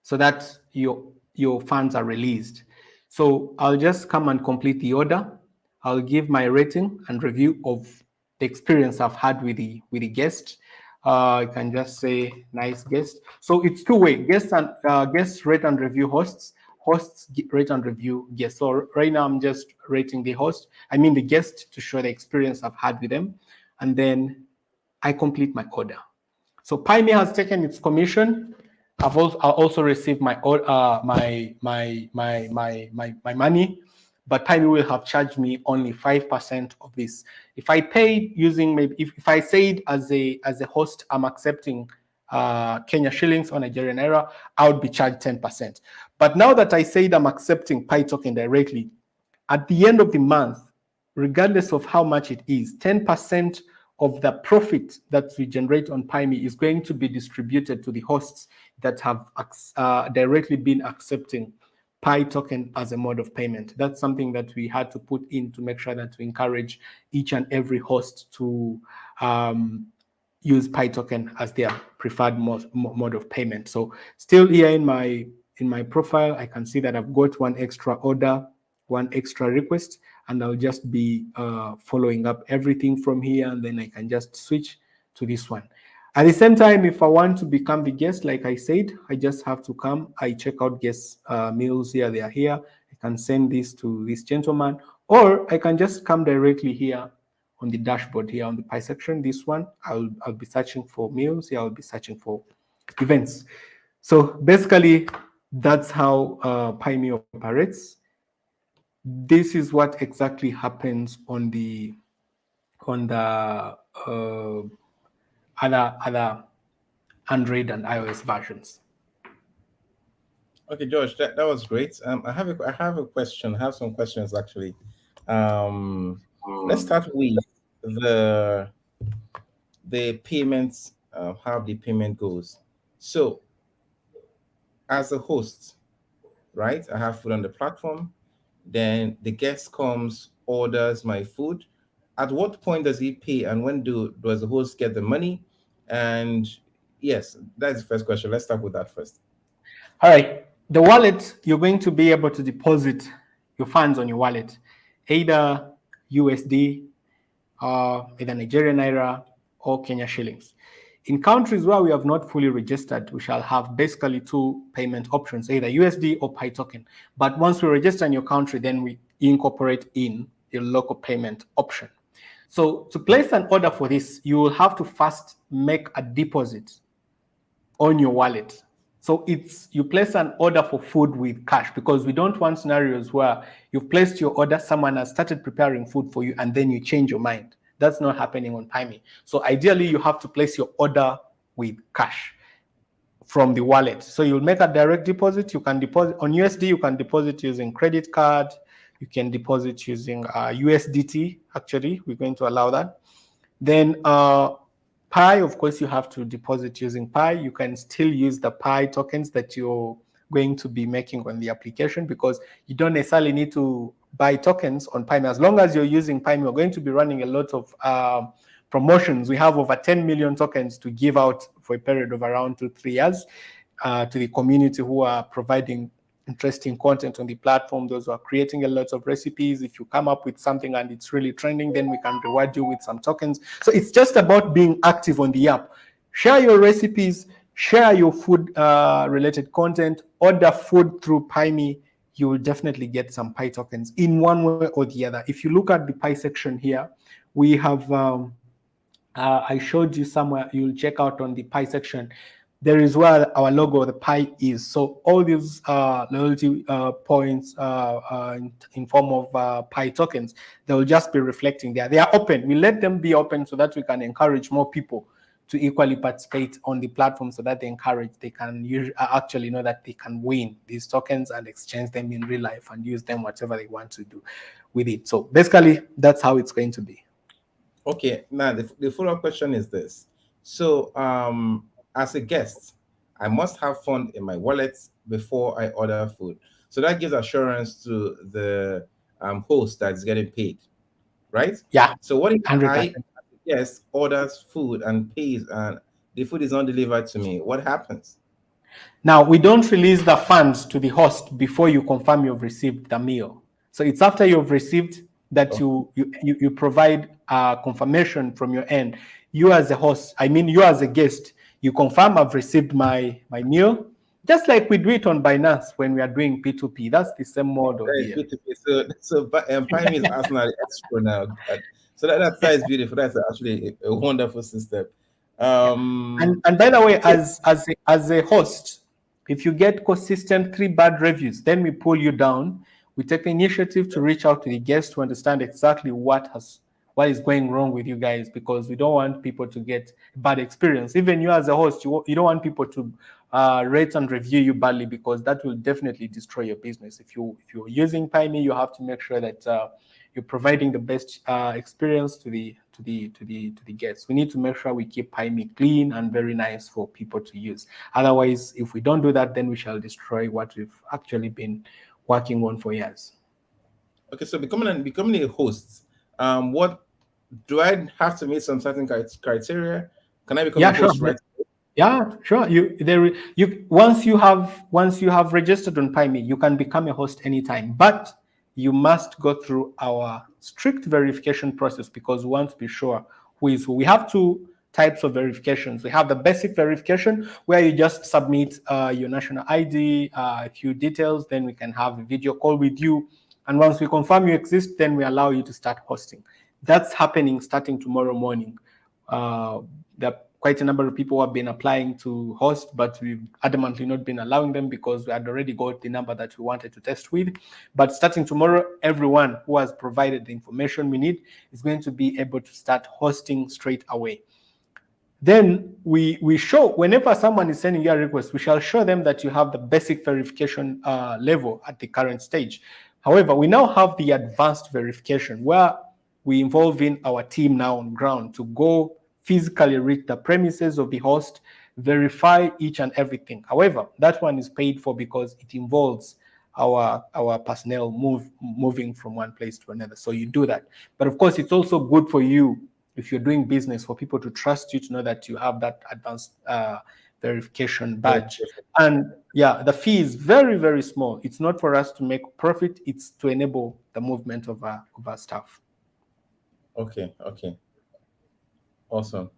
so that your funds are released. So I'll just come and complete the order. I'll give my rating and review of the experience I've had with the guest. I can just say nice guest. So it's two-way. Guests rate and review hosts. Hosts rate and review guests. So right now I'm just rating the the guest, to show the experience I've had with them, and then I complete my order. So Pieme has taken its commission. I'll also received my money, but Pieme will have charged me only 5% of this. If I paid using if I said as a host I'm accepting Kenya shillings or Nigerian naira, I would be charged 10%. But now that I said I'm accepting Pi token directly, at the end of the month, regardless of how much it is, 10% of the profit that we generate on Pieme is going to be distributed to the hosts that have directly been accepting Pi token as a mode of payment. That's something that we had to put in to make sure that we encourage each and every host to use Pi token as their preferred mode of payment. So still here in my profile, I can see that I've got one extra order, one extra request, and I'll just be following up everything from here, and then I can just switch to this one. At the same time, if I want to become the guest, like I said, I just have to come. I check out guest meals here. They are here. I can send this to this gentleman, or I can just come directly here on the dashboard here on the Pi section. This one, I'll be searching for meals. Here, I'll be searching for events. So basically, that's how Pieme operates. This is what exactly happens on the other Android and iOS versions. Okay, George, that was great. I have a question. I have some questions actually. Let's start with the payments, how the payment goes. So, as a host, right? I have food on the platform. Then the guest comes, orders my food. At what point does he pay, and when does the host get the money? And yes, that's the first question. Let's start with that first. All right. The wallet, you're going to be able to deposit your funds on your wallet, either USD, either Nigerian Naira or Kenya shillings. In countries where we have not fully registered, we shall have basically two payment options, either USD or Pi token. But once we register in your country, then we incorporate in the local payment option. So to place an order for this, you will have to first make a deposit on your wallet. So it's you place an order for food with cash, because we don't want scenarios where you've placed your order, someone has started preparing food for you, and then you change your mind. That's not happening on Pieme. So ideally, you have to place your order with cash from the wallet. So you'll make a direct deposit. You can deposit on USD. You can deposit using credit card. You can deposit using USDT. Actually, we're going to allow that. Then Pi, of course, you have to deposit using Pi. You can still use the Pi tokens that you're going to be making on the application, because you don't necessarily need to buy tokens on Pieme. As long as you're using Pieme, we're going to be running a lot of promotions. We have over 10 million tokens to give out for a period of around 2-3 years to the community who are providing interesting content on the platform, those who are creating a lot of recipes. If you come up with something and it's really trending, then we can reward you with some tokens. So it's just about being active on the app. Share your recipes, share your food related content, order food through Pieme. You will definitely get some Pi tokens in one way or the other. If you look at the Pi section here, we have I showed you somewhere. You'll check out on the Pi section. There is where our logo, the Pi, is. So all these loyalty points in form of Pi tokens, they will just be reflecting there. They are open. We let them be open so that we can encourage more people to equally participate on the platform, so that they can actually know that they can win these tokens and exchange them in real life and use them whatever they want to do with it. So basically, that's how it's going to be. Okay, now the follow-up question is this. So, as a guest, I must have fund in my wallet before I order food. So that gives assurance to the host that's getting paid, right? Yeah, So what if I, 100%. as a guest, orders food and pays and the food is not delivered to me? What happens? Now, we don't release the funds to the host before you confirm you've received the meal. So it's after you've received that Oh, you provide confirmation from your end. You as a host, I mean you as a guest, you confirm I've received my meal, just like we do it on Binance when we are doing P2P. That's the same model that is here. beautiful. So Prime is Arsenal extra now. So that is beautiful. That's actually a wonderful system. Yeah. Um, And by the way, so as a host, if you get consistent 3 bad reviews, then we pull you down. We take the initiative to reach out to the guest to understand exactly what is going wrong with you guys, because we don't want people to get bad experience. Even you as a host, you don't want people to rate and review you badly, because that will definitely destroy your business. If you're using Pieme, you have to make sure that you're providing the best experience to the guests. We need to make sure we keep Pieme clean and very nice for people to use. Otherwise, if we don't do that, then we shall destroy what we've actually been working on for years. okay, so becoming a host, what do I have to meet some certain criteria? Can I become a Yeah, sure. host right? Yeah, sure. Once you have registered on Pieme, you can become a host anytime, but you must go through our strict verification process, because we want to be sure who is who. We have two types of verifications. We have the basic verification, where you just submit your national ID, a few details, then we can have a video call with you. And once we confirm you exist, then we allow you to start hosting. That's happening starting tomorrow morning. There are quite a number of people who have been applying to host, but we've adamantly not been allowing them, because we had already got the number that we wanted to test with. But starting tomorrow, everyone who has provided the information we need is going to be able to start hosting straight away. Then we show, whenever someone is sending you a request, we shall show them that you have the basic verification level at the current stage. However, we now have the advanced verification, where we involve in our team now on ground to go physically reach the premises of the host, verify each and everything. However, that one is paid for, because it involves our personnel moving from one place to another. So you do that. But of course, it's also good for you, if you're doing business, for people to trust you, to know that you have that advanced verification badge. Verification. And yeah, the fee is very, very small. It's not for us to make profit, it's to enable the movement of our staff. Okay, okay. Awesome.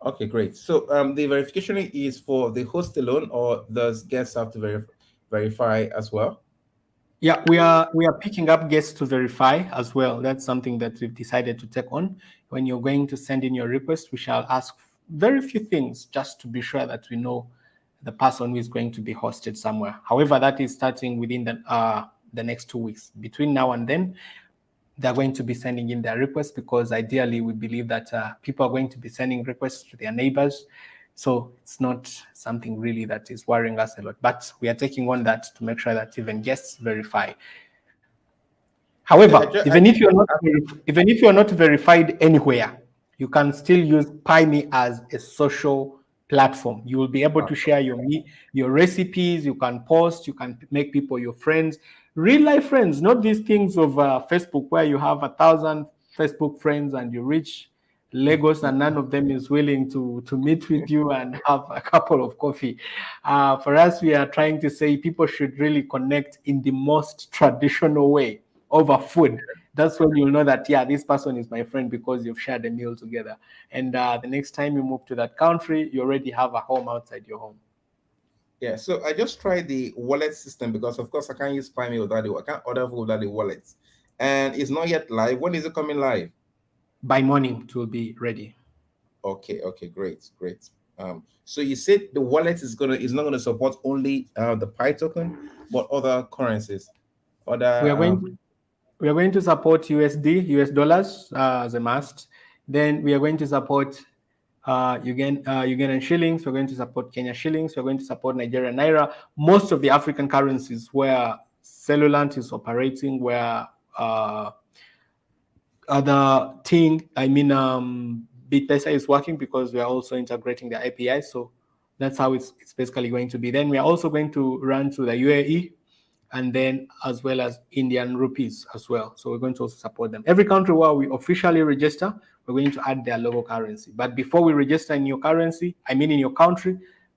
Okay, great. So the verification is for the host alone, or does guests have to verify as well? Yeah, we are picking up guests to verify as well. That's something that we've decided to take on. When you're going to send in your request, we shall ask very few things just to be sure that we know the person who is going to be hosted somewhere. However, that is starting within the next 2 weeks. Between now and then, they're going to be sending in their requests, because ideally we believe that people are going to be sending requests to their neighbors. So it's not something really that is worrying us a lot, but we are taking on that to make sure that even guests verify. Okay, However, even if you're not verified anywhere, you can still use Pieme as a social platform. You will be able to share your recipes. You can post. You can make people your friends, real life friends, not these things of Facebook where you have 1,000 Facebook friends and you reach Lagos and none of them is willing to meet with you and have a couple of coffee. For us, we are trying to say people should really connect in the most traditional way, over food. That's when you'll know that, yeah, this person is my friend, because you've shared a meal together. And the next time you move to that country, you already have a home outside your home. Yeah, so I just tried the wallet system because, of course, I can't use Prime without I can't order food without the wallet, and it's not yet live. When is it coming live? By morning, it will be ready. Okay, okay, great, great. So you said the wallet is not gonna support only the Pi token, but other currencies, We other are going we are going to support USD, US dollars as a must. Then we are going to support Ugandan shillings. We're going to support Kenya shillings. We're going to support Nigerian naira. Most of the African currencies where Cellulant is operating, where other thing, Bitpesa is working, because we are also integrating the API. So that's how it's basically going to be. Then we are also going to run to the UAE, and then as well as Indian rupees as well. So we're going to also support them. Every country where we officially register, we're going to add their local currency. But before we register in your country,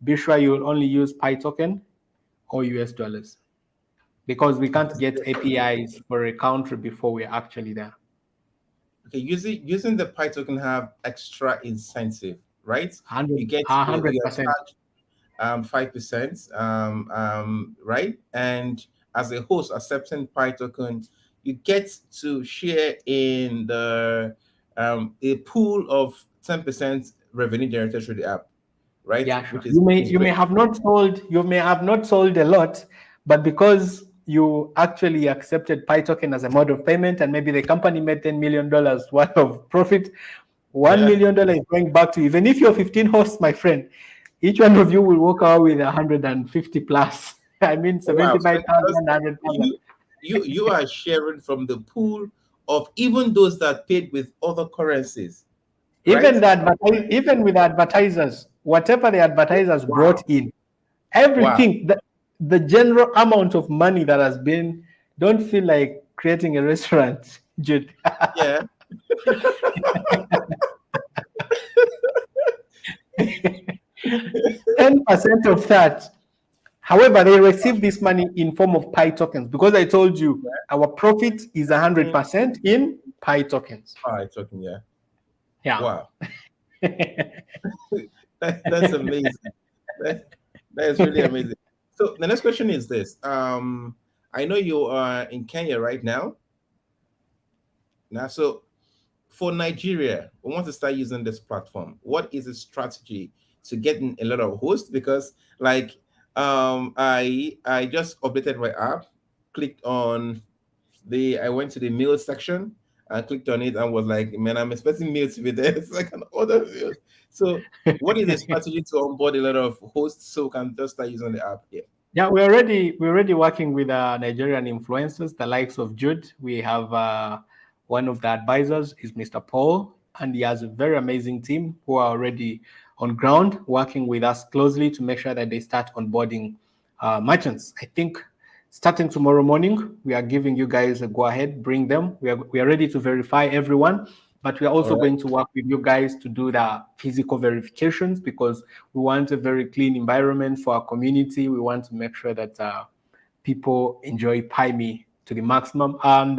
be sure you'll only use Pi token or US dollars, because we can't get APIs for a country before we're actually there. okay, using the Pi token have extra incentive, right? You get you are 100%. charged 5%, right? And as a host accepting Pi token, you get to share in the a pool of 10% revenue generated through the app, right? Yeah, sure. Which is You may great. have not sold, a lot, but because you actually accepted Pi token as a mode of payment, and maybe the company made $10 million worth of profit, $1 Yeah. million is going back to you. Even if you're 15 hosts, my friend, each one of you will walk out with 150 plus. I mean, Wow. So 75,000, because 100,000. you are sharing from the pool of even those that paid with other currencies, right? Even with advertisers, whatever the advertisers brought Wow. in, Wow. everything, the general amount of money that has been, don't feel like creating a restaurant, Jude. Yeah. 10% of that. However, they receive this money in form of Pi tokens, because I told you our profit is 100% in Pi tokens. All right, talking, yeah. Yeah. Wow. That's amazing. That, that is really amazing. So the next question is this. I know you are in Kenya right now. Now, so for Nigeria, we want to start using this platform. What is the strategy to getting a lot of hosts? Because like I just updated my app, clicked on I went to the meal section and clicked on it and was like, man, I'm expecting meals to be there. It's like an order meals. So what is the strategy to onboard a lot of hosts so we can just start using the app? Yeah. Yeah, we're already working with Nigerian influencers, the likes of Jude. We have one of the advisors is Mr. Paul, and he has a very amazing team who are already on ground working with us closely to make sure that they start onboarding merchants. I think starting tomorrow morning, we are giving you guys a go ahead, bring them. We are ready to verify everyone. but we are All also right. going to work with you guys to do the physical verifications because we want a very clean environment for our community. We want to make sure that people enjoy Pieme to the maximum. And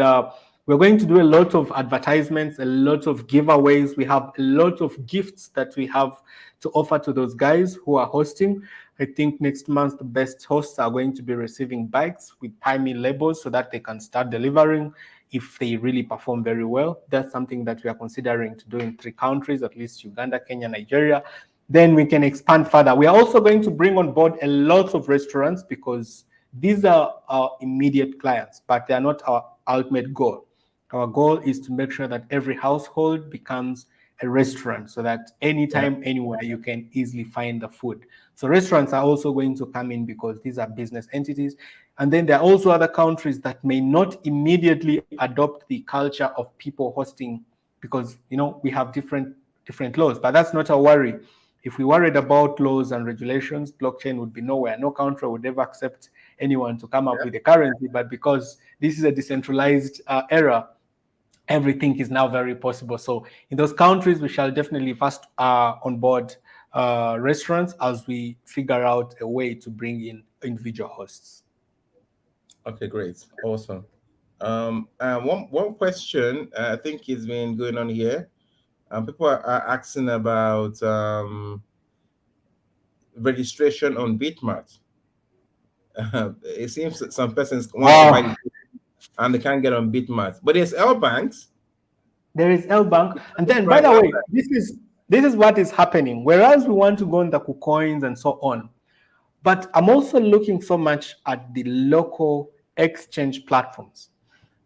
we're going to do a lot of advertisements, a lot of giveaways. We have a lot of gifts that we have to offer to those guys who are hosting. I think next month the best hosts are going to be receiving bikes with Pieme labels so that they can start delivering if they really perform very well. That's something that we are considering to do in 3 countries, at least Uganda, Kenya, Nigeria. Then we can expand further. We are also going to bring on board a lot of restaurants because these are our immediate clients, but they are not our ultimate goal. Our goal is to make sure that every household becomes a restaurant so that Yeah. anytime, anywhere, you can easily find the food. So restaurants are also going to come in because these are business entities. And then there are also other countries that may not immediately adopt the culture of people hosting because, we have different laws, but that's not a worry. If we worried about laws and regulations, blockchain would be nowhere. No country would ever accept anyone to come up Yeah. with a currency. But because this is a decentralized era, everything is now very possible. So in those countries, we shall definitely first on board restaurants as we figure out a way to bring in individual hosts. Okay, great. Awesome. One question I think has been going on here. People are asking about registration on Bitmart. It seems that some persons want to buy Wow. the and they can't get on Bitmart. But there's L banks. There is L Bank. And then, by Right. the way, this is what is happening. Whereas we want to go on the KuCoins and so on, but I'm also looking so much at the local exchange platforms.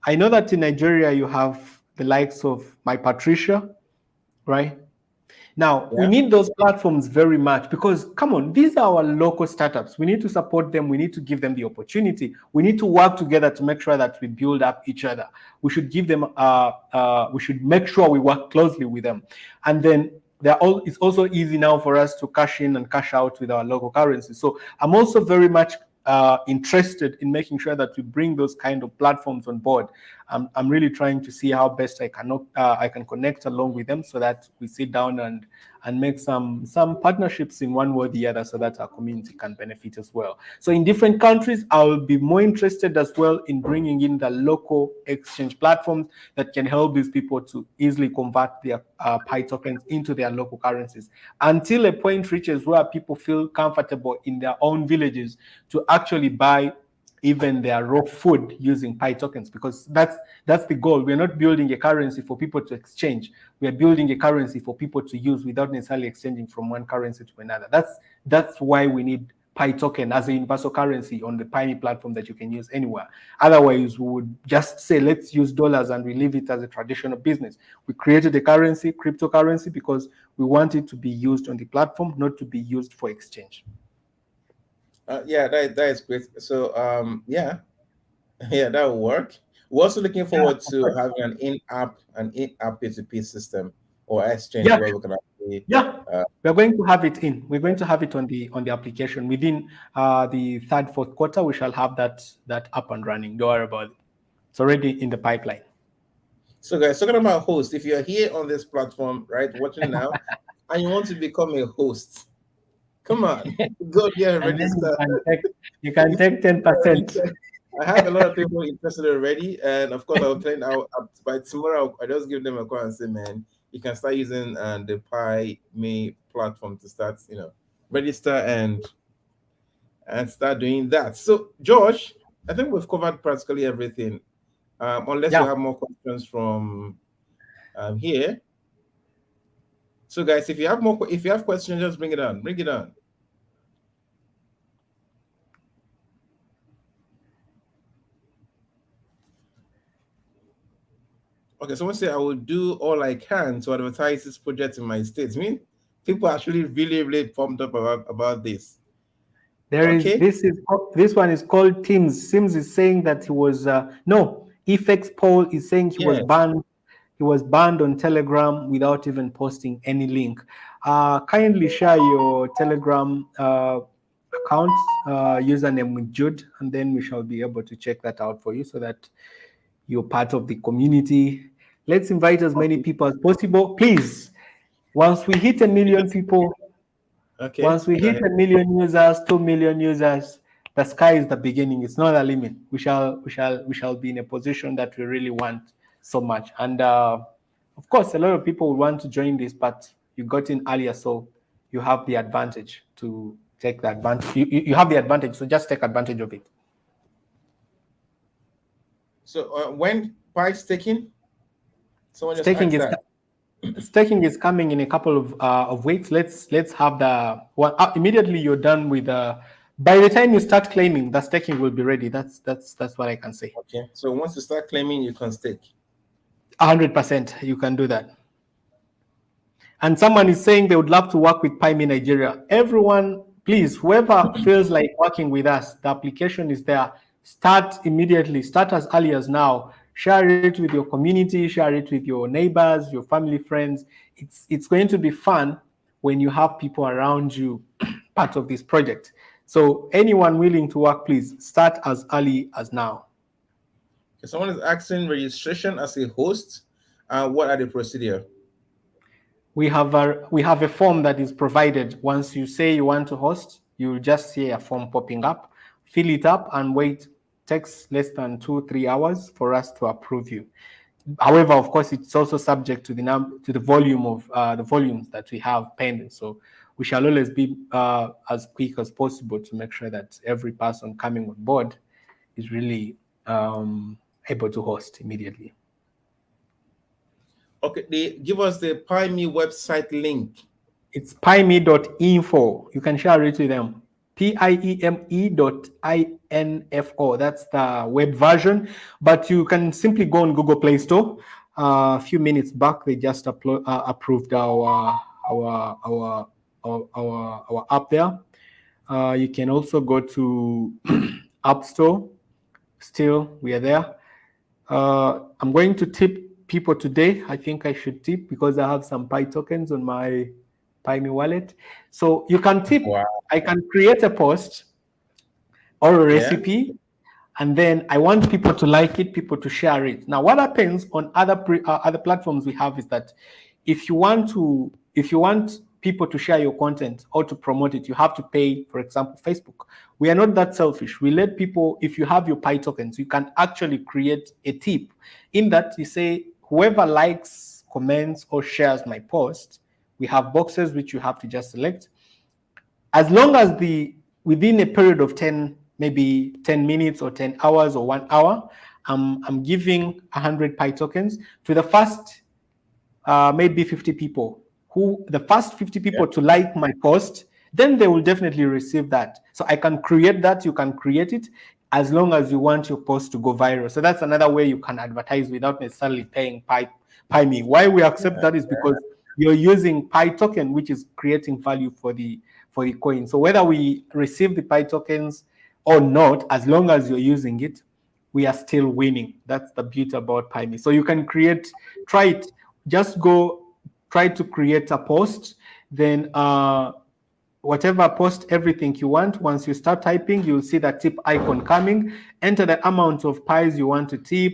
I know that in Nigeria you have the likes of My Patricia, right? Now, we Yeah. need those platforms very much because, come on, these are our local startups. We need to support them. We need to give them the opportunity. We need to work together to make sure that we build up each other. We should give them, we should make sure we work closely with them. And then it's also easy now for us to cash in and cash out with our local currency. So I'm also very much interested in making sure that we bring those kind of platforms on board. I'm really trying to see how best I can connect along with them so that we sit down and make some partnerships in one way or the other so that our community can benefit as well. So in different countries, I'll be more interested as well in bringing in the local exchange platforms that can help these people to easily convert their Pi tokens into their local currencies until a point reaches where people feel comfortable in their own villages to actually buy even their raw food using Pi tokens, because that's the goal. We're not building a currency for people to exchange. We're building a currency for people to use without necessarily exchanging from one currency to another. That's why we need Pi token as a universal currency on the Pi platform that you can use anywhere. Otherwise, we would just say, let's use dollars and we leave it as a traditional business. We created a currency, cryptocurrency, because we want it to be used on the platform, not to be used for exchange. Yeah, that is great. So yeah, yeah, that will work. We're also looking Yeah, forward of to course. having an in-app P2P system or exchange Yeah, where we can actually yeah. uh, We're going to have it in. We're going to have it on the application within the third, fourth quarter. We shall have that up and running. Don't worry about it. It's already in the pipeline. so guys, talking about host, if you're here on this platform, right, watching now, and you want to become a host, come on, go there and And then register. you can take 10%. I have a lot of people interested already, and of course, I'll plan out by tomorrow. I just give them a call and say, "Man, you can start using the Pieme platform to start, register and start doing that." So, Josh, I think we've covered practically everything, unless you Yeah. have more questions from here. So, guys, if you have questions, just bring it on. Bring it on. Okay, someone say I will do all I can to advertise this project in my state. I mean, people are actually really, really pumped up about this. There is Okay. this one is called Teams. Sims is saying that he was no, Effects Paul is saying he was Yes. banned. He was banned on Telegram without even posting any link. Kindly share your Telegram account username with Jude, and then we shall be able to check that out for you so that you're part of the community. Let's invite as many Okay. people as possible. Please, once we hit a million people, Okay. once we Go hit ahead. 1 million users, 2 million users, the sky is the beginning. It's not a limit. We shall be in a position that we really want so much. And of course, a lot of people will want to join this, but you got in earlier, so you have the advantage to take the advantage. You have the advantage, so just take advantage of it. So when Pi staking, someone just Staking asked is that. staking is coming in a couple of weeks. Let's have the well immediately you're done with by the time you start claiming, the staking will be ready. That's what I can say. Okay. So once you start claiming, you can stake. 100% you can do that. And someone is saying they would love to work with Pieme Nigeria. Everyone, please, whoever feels like working with us, the application is there. Start immediately. Start as early as now. Share it with your community. Share it with your neighbors, your family, friends. It's going to be fun when you have people around you part of this project. So anyone willing to work, please start as early as now. Okay, someone is asking registration as a host. What are the procedure? We have a form that is provided. Once you say you want to host, you'll just see a form popping up. Fill it up and wait. Takes less than 2-3 hours for us to approve you. However, of course, it's also subject to the volume of the volumes that we have pending. So we shall always be as quick as possible to make sure that every person coming on board is really able to host immediately. Okay, they give us the Pieme website link. It's pieme.info. You can share it with them. Pieme.info. That's the web version. But you can simply go on Google Play Store. A few minutes back, they just approved our app there. You can also go to App Store. Still, we are there. I'm going to tip people today. I think I should tip because I have some Pi tokens on my Pieme wallet. So you can tip. Wow. I can create a post or a Yeah. recipe, and then I want people to like it, people to share it. Now, what happens on other platforms we have is that if you want people to share your content or to promote it, you have to pay. For example, Facebook. We are not that selfish. We let people. If you have your Pi tokens, you can actually create a tip. In that, you say whoever likes, comments, or shares my post, we have boxes which you have to just select as long as within a period of 10 maybe 10 minutes or 10 hours or 1 hour, I'm giving 100 Pi tokens to the first maybe 50 people. Who the first 50 Yeah. people to like my post, then they will definitely receive that. So I can create that. You can create it as long as you want your post to go viral. So that's another way you can advertise without necessarily paying Pi me. Why we accept that is because you're using Pi token, which is creating value for the coin. So whether we receive the Pi tokens or not, as long as you're using it, we are still winning. That's the beauty about Pi me. So you can try it. Just go try to create a post, then whatever post, everything you want. Once you start typing, you'll see that tip icon coming. Enter the amount of pies you want to tip,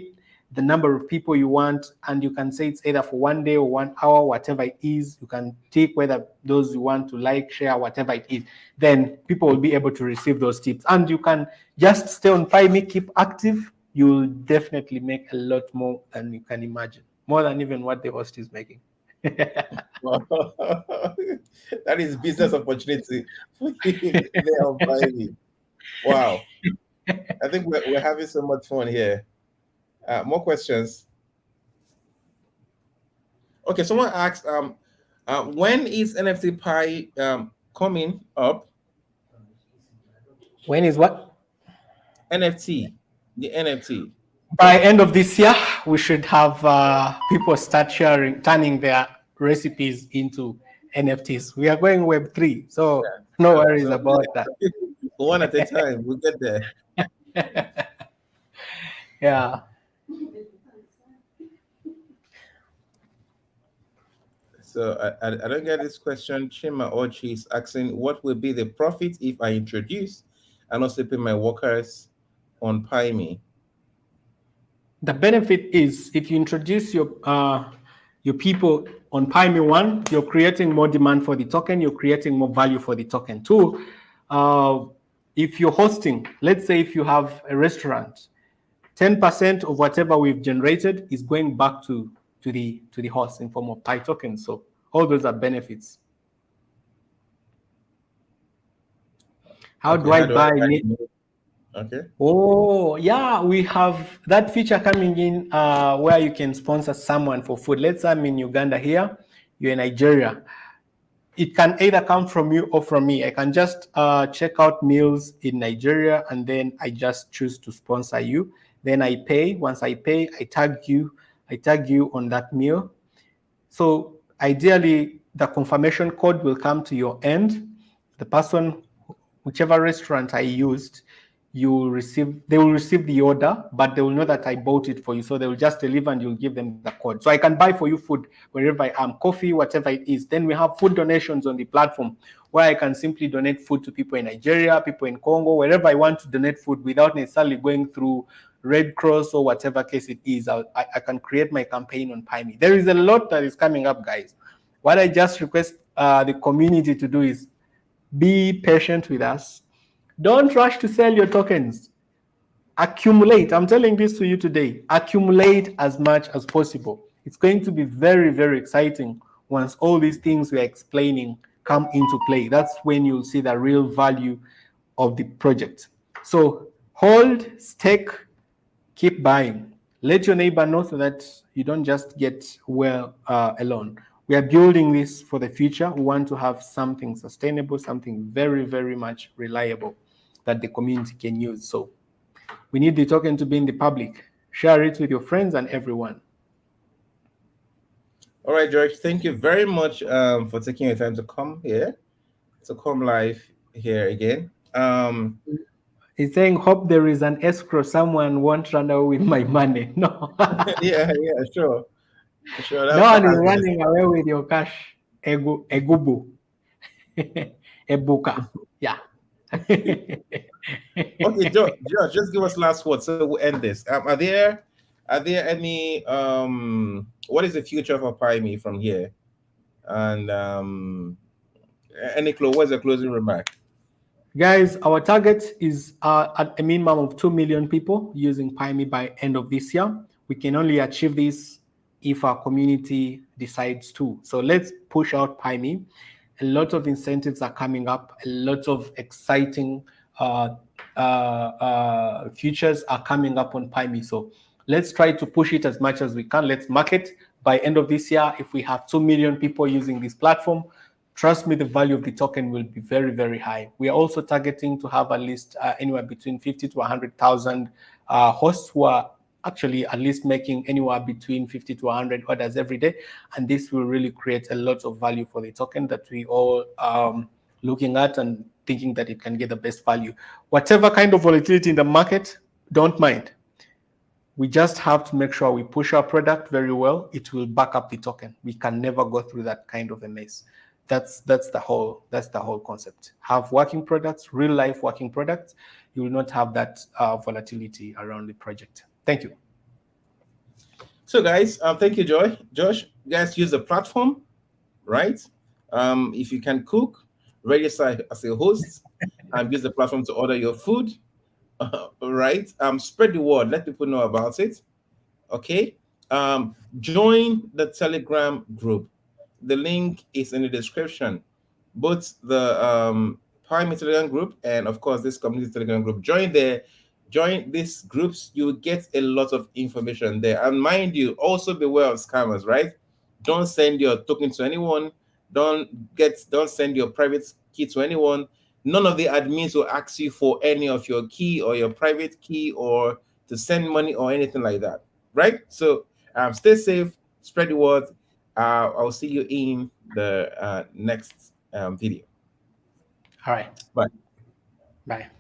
the number of people you want, and you can say it's either for 1 day or 1 hour, whatever it is. You can tick whether those you want to like, share, whatever it is. Then people will be able to receive those tips. And you can just stay on Pieme, keep active. You'll definitely make a lot more than you can imagine, more than even what the host is making. That is business opportunity for you there on Pieme. Wow. I think we're having so much fun here. More questions. Okay, someone asked, when is NFT Pi coming up? When is what? NFT, the NFT. By end of this year, we should have people start turning their recipes into NFTs. We are going Web3, so no worries So about that. one at a time, we'll get there. Yeah. So I don't get this question. Chima Ochi is asking, what will be the profit if I introduce and also pay my workers on Pieme? The benefit is if you introduce your people on Pieme one, you're creating more demand for the token, you're creating more value for the token. Two, if you're hosting, let's say if you have a restaurant, 10% of whatever we've generated is going back to the host in form of Pi tokens. So all those are benefits. How do I buy? Okay. Oh, yeah, we have that feature coming in where you can sponsor someone for food. Let's say I'm in Uganda here, you're in Nigeria. It can either come from you or from me. I can just check out meals in Nigeria and then I just choose to sponsor you. Then I pay. Once I pay, I tag you on that meal. So ideally, the confirmation code will come to your end. The person, whichever restaurant I used, they will receive the order, but they will know that I bought it for you. So they will just deliver and you'll give them the code. So I can buy for you food wherever I am, coffee, whatever it is. Then we have food donations on the platform where I can simply donate food to people in Nigeria, people in Congo, wherever I want to donate food without necessarily going through Red Cross or whatever case it is. I can create my campaign on Pieme. There is a lot that is coming up, guys. What I just request the community to do is be patient with us. Don't rush to sell your tokens. Accumulate. I'm telling this to you today. Accumulate as much as possible. It's going to be very, very exciting once all these things we're explaining come into play. That's when you'll see the real value of the project. So hold, stake, keep buying. Let your neighbor know so that you don't just get well alone. We are building this for the future. We want to have something sustainable, something very, very much reliable that the community can use. So we need the token to be in the public. Share it with your friends and everyone. All right, George, thank you very much for taking your time to come here, to come live here again. He's saying, hope there is an escrow. Someone won't run away with my money. No. yeah, sure. Sure. No one is running away with your cash. Egubu. Ebuka. Yeah. Okay, George, just give us last words so we'll end this. Are there any what is the future for Pieme from here? And what's the closing remark? Guys, our target is at a minimum of 2 million people using Pieme by end of this year. We can only achieve this if our community decides to. So let's push out Pieme. A lot of incentives are coming up. A lot of exciting features are coming up on Pieme. So let's try to push it as much as we can. Let's market by end of this year. If we have 2 million people using this platform, trust me, the value of the token will be very, very high. We are also targeting to have at least anywhere between 50 to 100,000 hosts who are actually at least making anywhere between 50 to 100 orders every day. And this will really create a lot of value for the token that we all looking at and thinking that it can get the best value. Whatever kind of volatility in the market, don't mind. We just have to make sure we push our product very well. It will back up the token. We can never go through that kind of a mess. That's the whole concept. Have working products, real life working products. You will not have that volatility around the project. Thank you. So, guys, thank you, Josh. Guys, use the platform, right? If you can cook, register as a host, and use the platform to order your food. Right? Spread the word. Let people know about it. Okay. Join the Telegram group. The link is in the description. Both the Pieme Telegram group and, of course, this community Telegram group. Join there. Join these groups. You will get a lot of information there. And mind you, also beware of scammers, right? Don't send your token to anyone. Don't send your private key to anyone. None of the admins will ask you for any of your key or your private key or to send money or anything like that, right? So stay safe, spread the word. I'll see you in the next video. All right. Bye. Bye.